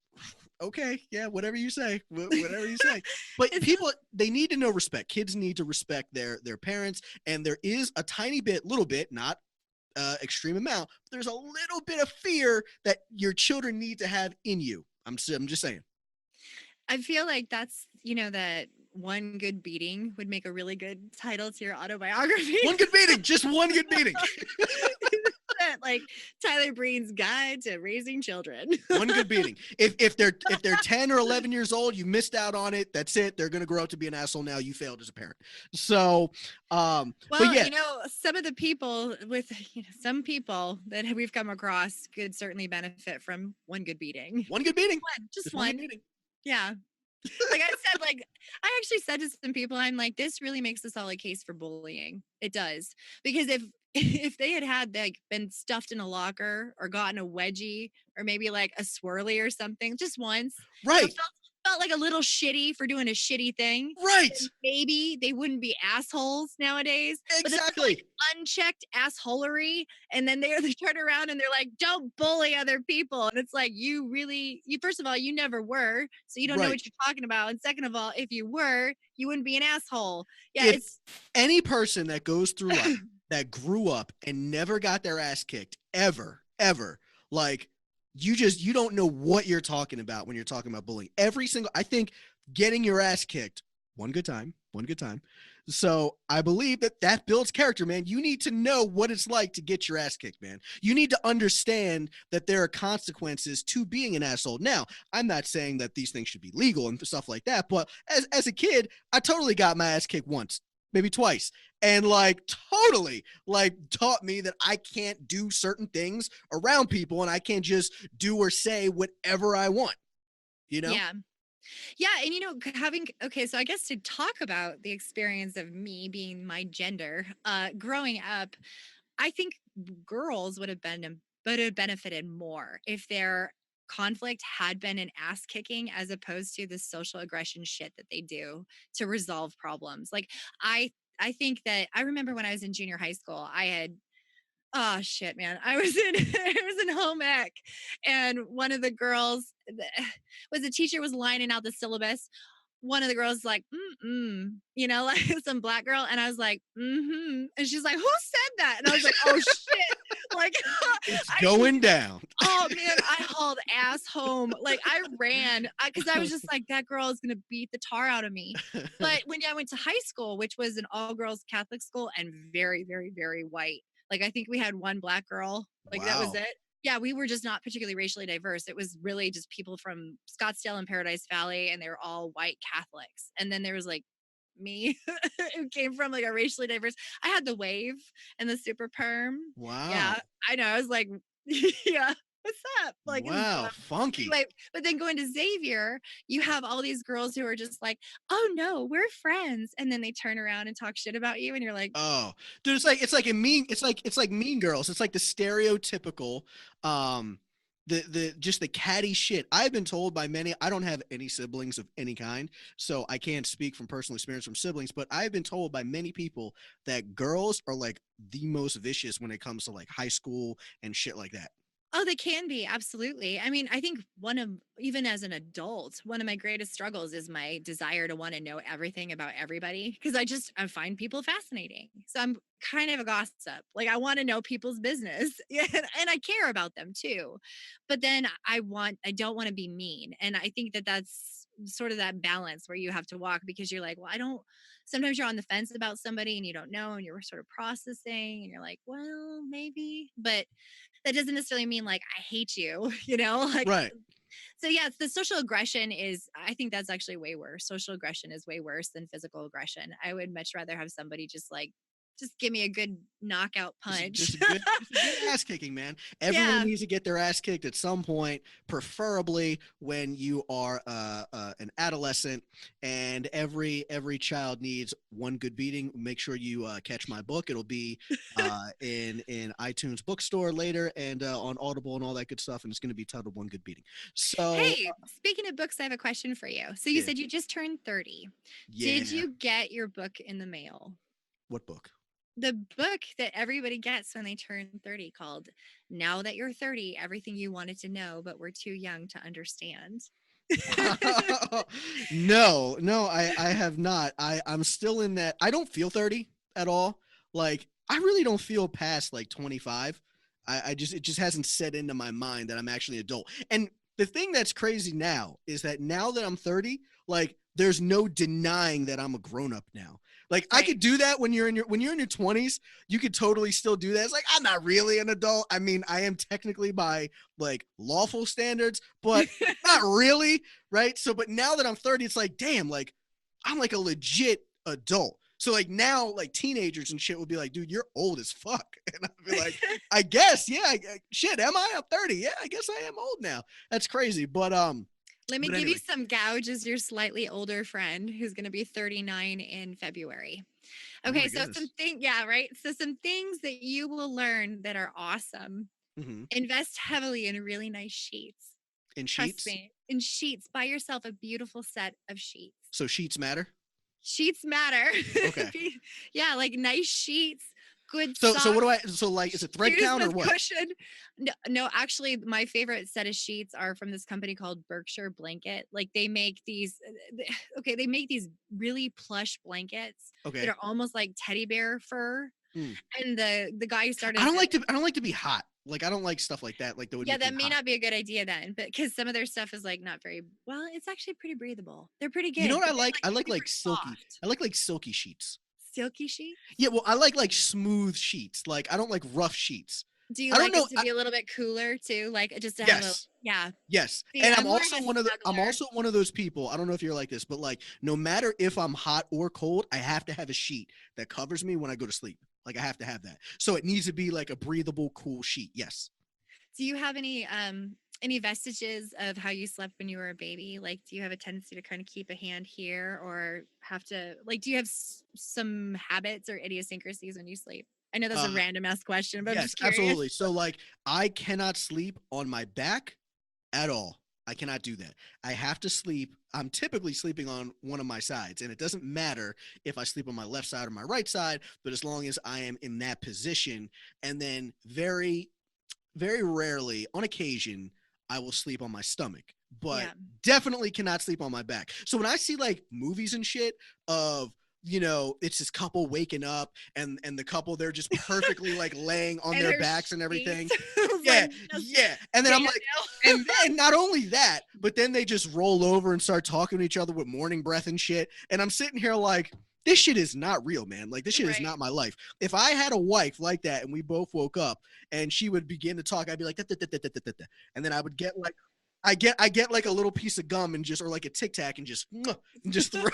okay, yeah, whatever you say, whatever you say. But It's people, they need to know respect. Kids need to respect their parents. And there is a little bit, not extreme amount, but there's a little bit of fear that your children need to have in you. I'm just saying. I feel like that's, that one good beating would make a really good title to your autobiography. One good meeting, just one good meeting. Like Tyler Breen's Guide to Raising Children. One good beating. If they're 10 or 11 years old, you missed out on it. That's it. They're gonna grow up to be an asshole now. You failed as a parent. So but Well, yeah, some of the people with, some people that we've come across could certainly benefit from one good beating. one good beating. One, just Just one good one. beating. Yeah. Like I said, I actually said to some people, I'm like, this really makes a solid case for bullying. It does. Because if if they had like been stuffed in a locker or gotten a wedgie or maybe like a swirly or something just once, Right. felt like a little shitty for doing a shitty thing, Right. then maybe they wouldn't be assholes nowadays. But this is like Exactly. unchecked assholery. And then they turn around and they're like, don't bully other people. And it's like, you first of all, you never were. So you don't know Right. what you're talking about. And second of all, if you were, you wouldn't be an asshole. Yeah, If it's any person that goes through life that grew up and never got their ass kicked ever, like you don't know what you're talking about when you're talking about bullying. I think getting your ass kicked one good time. So I believe that builds character, man. You need to know what it's like to get your ass kicked, man. You need to understand that there are consequences to being an asshole. Now, I'm not saying that these things should be legal and stuff like that, but as a kid, I totally got my ass kicked once, maybe twice, and like totally like taught me that I can't do certain things around people, and I can't just do or say whatever I want, you know? yeah. Yeah, and having okay, so I guess to talk about the experience of me being my gender, growing up, I think girls would have benefited more if their conflict had been an ass kicking as opposed to the social aggression shit that they do to resolve problems. Like I I think that I remember when I was in junior high school, I had oh shit, man. I was in I was in home ec and one of the girls was the teacher was lining out the syllabus. One of the girls like, mm-mm, like some black girl. And I was like, mm-hmm. And she's like, who said that? And I was like, oh shit. Like It's I going down. oh man, I hauled ass home. Like I ran because I was just like, that girl is gonna beat the tar out of me. But when I went to high school, which was an all girls Catholic school and very, very, very white. Like I think we had one black girl. Like that was Wow. it. Yeah, we were just not particularly racially diverse. It was really just people from Scottsdale and Paradise Valley, and they were all white Catholics. And then there was like me who came from like a racially diverse. I had the wave and the super perm. Wow. Yeah, I know. I was like, yeah, what's up? Like it was Wow. fun. Funky. Anyway, but then going to Xavier, you have all these girls who are just like, oh no, we're friends. And then they turn around and talk shit about you, and you're like, Oh, dude, it's like a mean it's like Mean Girls. It's like the stereotypical um the just the catty shit. I've been told by many, I don't have any siblings of any kind, so I can't speak from personal experience from siblings, but I've been told by many people that girls are like the most vicious when it comes to like high school and shit like that. oh, they can be, absolutely. I mean, I think one of even as an adult, one of my greatest struggles is my desire to want to know everything about everybody because I find people fascinating. So I'm kind of a gossip. Like I want to know people's business. Yeah, and I care about them too. But then I don't want to be mean. And I think that that's sort of that balance where you have to walk because you're like, well, I don't sometimes you're on the fence about somebody and you don't know and you're sort of processing and you're like, well, maybe, but that doesn't necessarily mean like I hate you, like Right. so yeah, it's the social aggression is I think that's actually way worse. Social aggression is way worse than physical aggression. I would much rather have somebody just give me a good knockout Just, punch. just a good, just a good ass kicking, man. Everyone Yeah. needs to get their ass kicked at some point, preferably when you are an adolescent. And every child needs one good beating. Make sure you catch my book. It'll be in iTunes bookstore later and on Audible and all that good stuff. And it's going to be titled One Good Beating. So Hey, speaking of books, I have a question for you. So you yeah, said you just turned 30. Did yeah. you get your book in the mail? What book? The book that everybody gets when they turn 30 called Now That You're 30, Everything You Wanted to Know But Were Too Young to Understand. No, no, I have not. I'm still in that. I don't feel 30 at all. Like I really don't feel past like 25. I just, it just hasn't set into my mind that I'm actually an adult. And the thing that's crazy now is that now that I'm 30, like there's no denying that I'm a grown up now. Like I Right. could do that when you're in your 20s, you could totally still do that. It's like I'm not really an adult. I mean, I am technically by like lawful standards, but not really, right? So, but now that I'm 30, it's like, damn, like I'm like a legit adult. So like now, like teenagers and shit would be like, dude, you're old as fuck. And I'd be like, I guess, yeah, shit, am I? I'm 30. Yeah, I guess I am old now. That's crazy. Let me But give you anyway, some gouge as your slightly older friend who's going to be 39 in February. oh my Okay, so goodness. yeah, right? So some things that you will learn that are awesome. Mm-hmm. Invest heavily in really nice sheets. In Trust sheets. me. In sheets, buy yourself a beautiful set of sheets. So sheets matter. Sheets matter. Okay. Yeah, like nice sheets, good So what do socks, I? So like, is it thread shoes count or with what? cushion. No, no, actually, my favorite set of sheets are from this company called Berkshire Blanket. Like they make these, okay, they make these really plush blankets that Okay. are almost like teddy bear fur. Hmm. And the guy who I started don't this, like to. I don't like to be hot. Like I don't like stuff like that. Like that would yeah, make me that may hot. not be a good idea then, but because some of their stuff is like not very well, it's actually pretty breathable. They're pretty You know good, what I but they're like? I like like super silky. soft, I like silky sheets. silky sheets. Yeah, well, I like smooth sheets. Like I don't like rough sheets. Do you I don't like know. it to be a little bit cooler too? Like just to have a Yes, yeah. yes. See, And I'm more of a I'm snuggler. also one of those people. I don't know if you're like this, but like no matter if I'm hot or cold, I have to have a sheet that covers me when I go to sleep. Like I have to have that. So it needs to be like a breathable, cool sheet. Yes. Do you have any vestiges of how you slept when you were a baby? Like, do you have a tendency to kind of keep a hand here, or have to like? Do you have some habits or idiosyncrasies when you sleep? I know that's a Uh, random ass question, but I'm yes, just curious. absolutely. So like I cannot sleep on my back at all. I cannot do that. I have to sleep. I'm typically sleeping on one of my sides, and it doesn't matter if I sleep on my left side or my right side, but as long as I am in that position, and then very rarely, on occasion, I will sleep on my stomach, but Yeah. definitely cannot sleep on my back. So when I see like movies and shit of, it's this couple waking up and the couple, they're just perfectly like laying on And their her backs and sheets everything. was Yeah, like just yeah. And then I'm like, Daniel. and then not only that, but then they just roll over and start talking to each other with morning breath and shit. And I'm sitting here like, this shit is not real, man. Like, this shit is Right. not my life. If I had a wife like that and we both woke up and she would begin to talk, I'd be like, "Da, da, da, da, da, da, da." And then I would get like, I get like a little piece of gum and just, or like a Tic Tac and just throw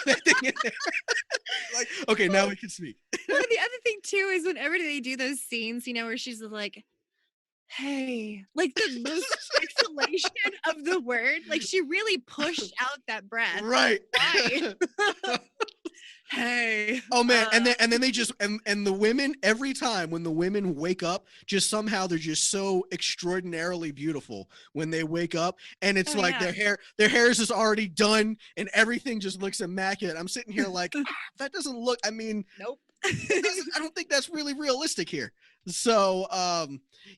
that thing in there. Like, okay, now we can speak. Well, the other thing too is whenever they do those scenes, where she's like, "Hey," like the most exhalation of the word, like she really pushed out that breath. Right. Why? Hey, Oh man, and then they just and the women, every time when the women wake up, just somehow they're just so extraordinarily beautiful when they wake up, and it's oh like yeah, their hair is just already done and everything just looks immaculate. I'm sitting here like, that doesn't look, I mean, nope. I don't think that's really realistic here. So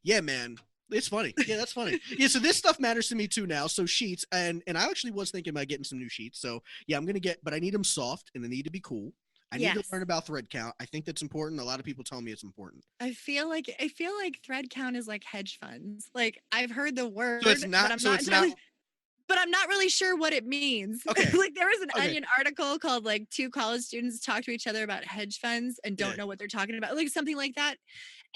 yeah, man. It's funny. Yeah, that's funny. Yeah, so this stuff matters to me too now. So sheets, and I actually was thinking about getting some new sheets. So yeah, I'm gonna get, but I need them soft and they need to be cool. I need to Yes. learn about thread count. I think that's important. A lot of people tell me it's important. I feel like thread count is like hedge funds. Like I've heard the So it's word, but not. So it's not. I'm not really sure what it means. Okay. Like there was an Okay. Onion article called like two college students talk to each other about hedge funds and Yeah. don't know what they're talking about. Like something like that.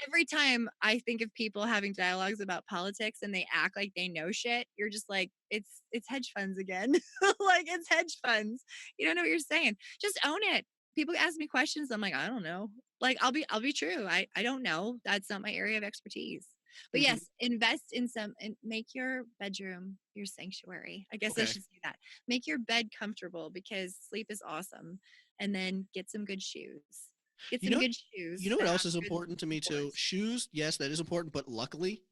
Every time I think of people having dialogues about politics and they act like they know shit, you're just like, it's hedge funds again. Like it's hedge funds. You don't know what you're saying. Just own it. People ask me questions. I'm like, I don't know. Like I'll be true. I don't know. That's not my area of expertise. But Mhm. yes, invest in some and make your bedroom your sanctuary. I guess I Okay. should say that. Make your bed comfortable because sleep is awesome. And then get some good shoes. Get You some know. good You shoes know what that have else is good important to me too? supports. Shoes. Yes, that is important. But luckily,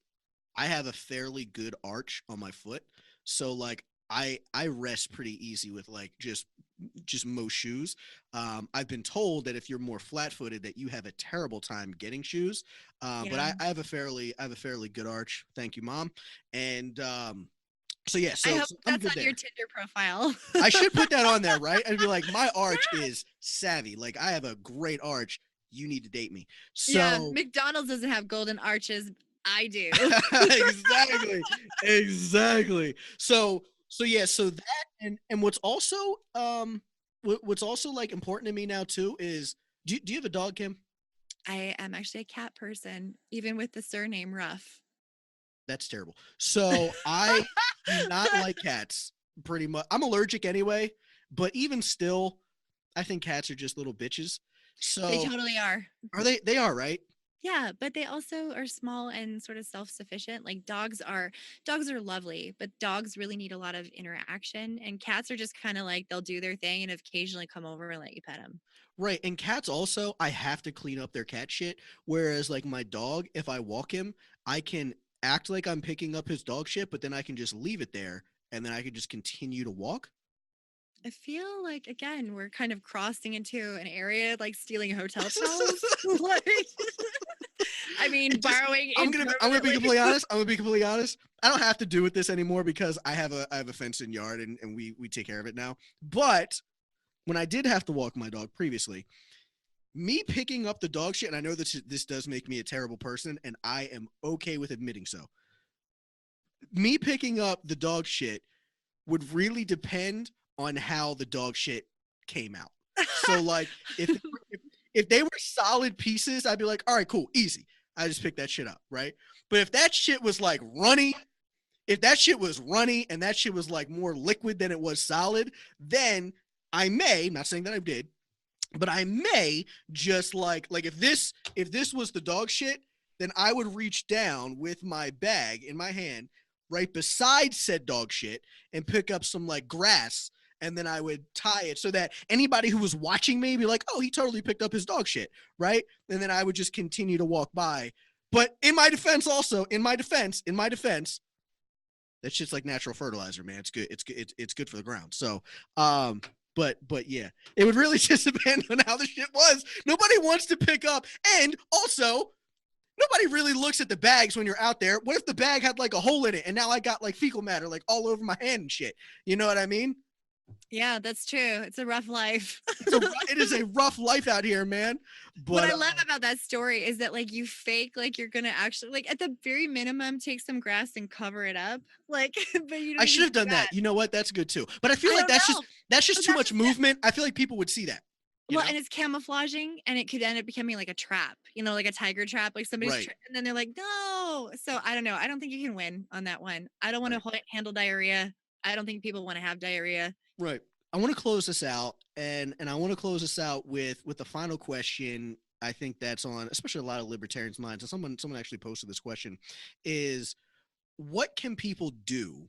I have a fairly good arch on my foot. So like I rest pretty easy with like just most shoes. I've been told that if you're more flat-footed, that you have a terrible time getting shoes. But Yeah. I have a fairly good arch. Thank you, mom. And so yeah, I so, hope so I'm that's good on your there. Tinder profile. I should put that on there, right? I'd be like, my arch Yeah. is savvy. Like I have a great arch. You need to date me. Yeah. So McDonald's doesn't have golden arches. I do. exactly, exactly. So yeah, so that and what's also like important to me now too is, do you have a dog, Kim? I am actually a cat person, even with the surname Ruff. That's terrible. So I do not like cats pretty much. I'm allergic anyway, but even still, I think cats are just little bitches. They So totally are. are they are, right? Yeah, but they also are small and sort of self-sufficient. Like dogs are lovely, but dogs really need a lot of interaction and cats are just kind of like they'll do their thing and occasionally come over and let you pet them. Right. And cats also, I have to clean up their cat shit. Whereas like my dog, if I walk him, I can act like I'm picking up his dog shit, but then I can just leave it there and then I can just continue to walk. I feel like again we're kind of crossing into an area like stealing hotel towels. Like I mean It just borrowing I'm gonna be impermanently. completely honest. I'm gonna be completely honest. I don't have to do with this anymore because I have a fenced in yard and we take care of it now. But when I did have to walk my dog previously, me picking up the dog shit, and I know this does make me a terrible person, and I am okay with admitting so. Me picking up the dog shit would really depend on how the dog shit came out. So like if they were solid pieces, I'd be like, all right, cool, easy. I just picked that shit up, right? But if that shit was like runny, if that shit was runny and that shit was like more liquid than it was solid, then I may, not saying that I did, but I may just like if this was the dog shit, then I would reach down with my bag in my hand right beside said dog shit and pick up some like grass and then I would tie it so that anybody who was watching me be like, "Oh, he totally picked up his dog shit," right? And then I would just continue to walk by. But in my defense, That shit's like natural fertilizer, man. It's good. It's good for the ground. So, um, but yeah, it would really just depend on how the shit was. Nobody wants to pick up, and also nobody really looks at the bags when you're out there. What if the bag had like a hole in it, and now I got like fecal matter like all over my hand and shit? You know what I mean? Yeah, that's true. It's a rough life. It is a rough life out here, man. What But I love about that story is that like you fake like you're gonna actually like at the very minimum take some grass and cover it up. Like, but you don't I even should have do done that. that. You know what? That's good too. But I feel I like don't know. that's But just too that's much movement. I feel like people would see that. You well, know? and it's camouflaging and it could end up becoming like a trap, like a tiger trap. Like Right. and then they're like, no. So I don't know. I don't think you can win on that one. I don't want Right. to handle diarrhea. I don't think people want to have diarrhea. Right. I want to close this out, and I want to close this out with the final question. I think that's on especially a lot of libertarians' minds. And someone actually posted this question: is what can people do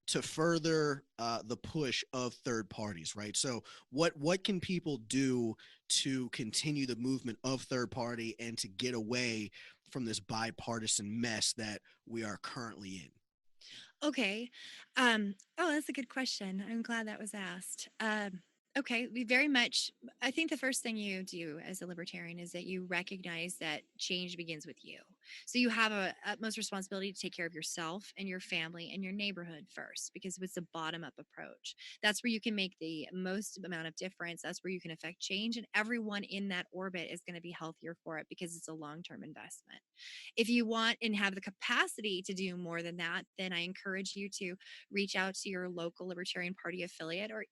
to further the push of third parties? Right. So what can people do to continue the movement of third party and to get away from this bipartisan mess that we are currently in? Okay. Oh, that's a good question. I'm glad that was asked. Okay, we very much. I think the first thing you do as a libertarian is that you recognize that change begins with you. So you have a utmost responsibility to take care of yourself and your family and your neighborhood first, because it's a bottom up approach. That's where you can make the most amount of difference. That's where you can affect change, and everyone in that orbit is going to be healthier for it because it's a long term investment. If you want and have the capacity to do more than that, then I encourage you to reach out to your local Libertarian Party affiliate, or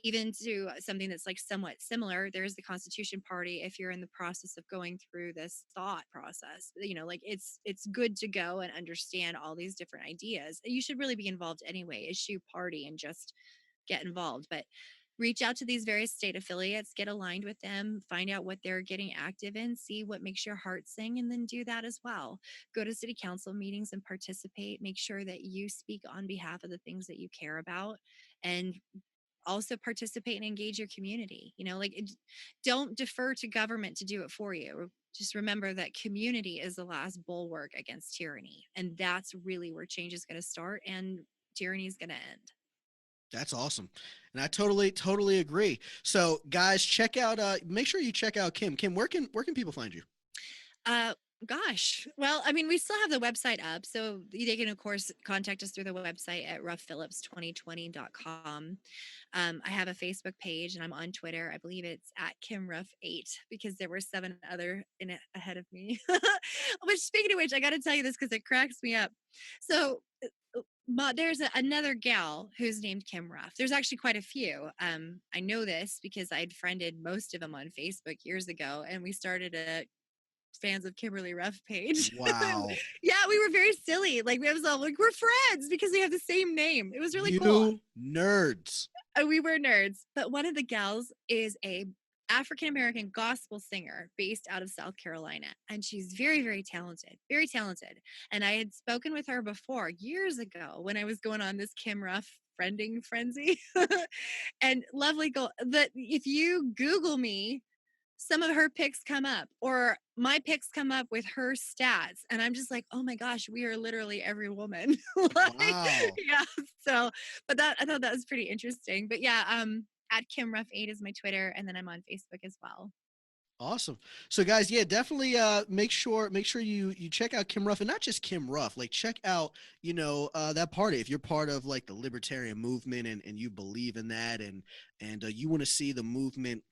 even to something that's like somewhat similar. There's the Constitution Party if you're in the process of going through this thought process. Like it's good to go and understand all these different ideas. You should really be involved anyway. Issue party and just get involved. But reach out to these various state affiliates, get aligned with them, find out what they're getting active in, see what makes your heart sing, and then do that as well. Go to city council meetings and participate. Make sure that you speak on behalf of the things that you care about, and also participate and engage your community. Don't defer to government to do it for you. Just remember that community is the last bulwark against tyranny. And that's really where change is going to start and tyranny is going to end. That's awesome. And I totally agree. So guys, check out make sure you check out Kim. Kim, where can people find you? Uh, Gosh. Well, I mean, we still have the website up. So they can, of course, contact us through the website at roughphillips2020.com. I have a Facebook page and I'm on Twitter. I believe it's at Kim Ruff 8 because there were 7 other in it ahead of me. Which, speaking of which, I got to tell you this because it cracks me up. So, there's another gal who's named Kim Ruff. There's actually quite a few. I know this because I'd friended most of them on Facebook years ago, and we started a fans of Kimberly Ruff page. Wow. Yeah, we were very silly. Like we was all like, we're friends because we have the same name. It was really cool. You nerds. We were nerds. But one of the gals is a African American gospel singer based out of South Carolina. And she's very, very talented. Very talented. And I had spoken with her before years ago when I was going on this Kim Ruff friending frenzy. And lovely girl. That if you Google me, some of her picks come up or my picks come up with her stats, and I'm just like, oh my gosh, we are literally every woman. Like, Wow. yeah. So but that I thought that was pretty interesting. But yeah, at Kim Ruff 8 is my Twitter, and then I'm on Facebook as well. Awesome. So guys, yeah, definitely make sure you check out Kim Ruff, and not just Kim Ruff, like check out, that party. If you're part of like the libertarian movement, and you believe in that, and you want to see the movement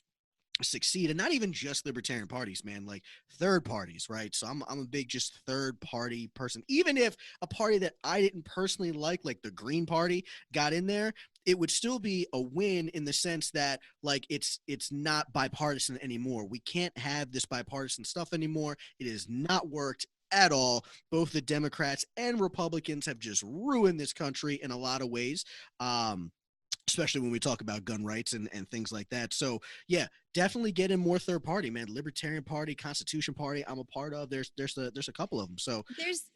succeed, and not even just libertarian parties, man, like third parties, right? So I'm a big just third party person. Even if a party that I didn't personally like the Green Party, got in there, it would still be a win in the sense that like it's not bipartisan anymore. We can't have this bipartisan stuff anymore. It has not worked at all. Both the Democrats and Republicans have just ruined this country in a lot of ways. Especially when we talk about gun rights and things like that. So yeah, definitely get in more third party, man. Libertarian Party, Constitution Party, I'm a part of. There's a couple of them. So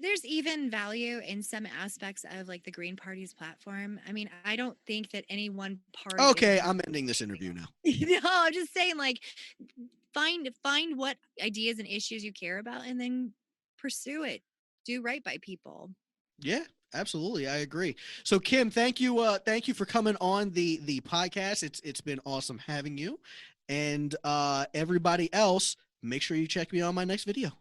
There's even value in some aspects of like the Green Party's platform. I mean, I don't think that any one party is okay, I'm ending this interview now. I'm just saying, like, find what ideas and issues you care about and then pursue it. Do right by people. Yeah, Absolutely, I agree. So Kim, thank you for coming on the podcast. It's been awesome having you. And everybody else, make sure you check me on my next video.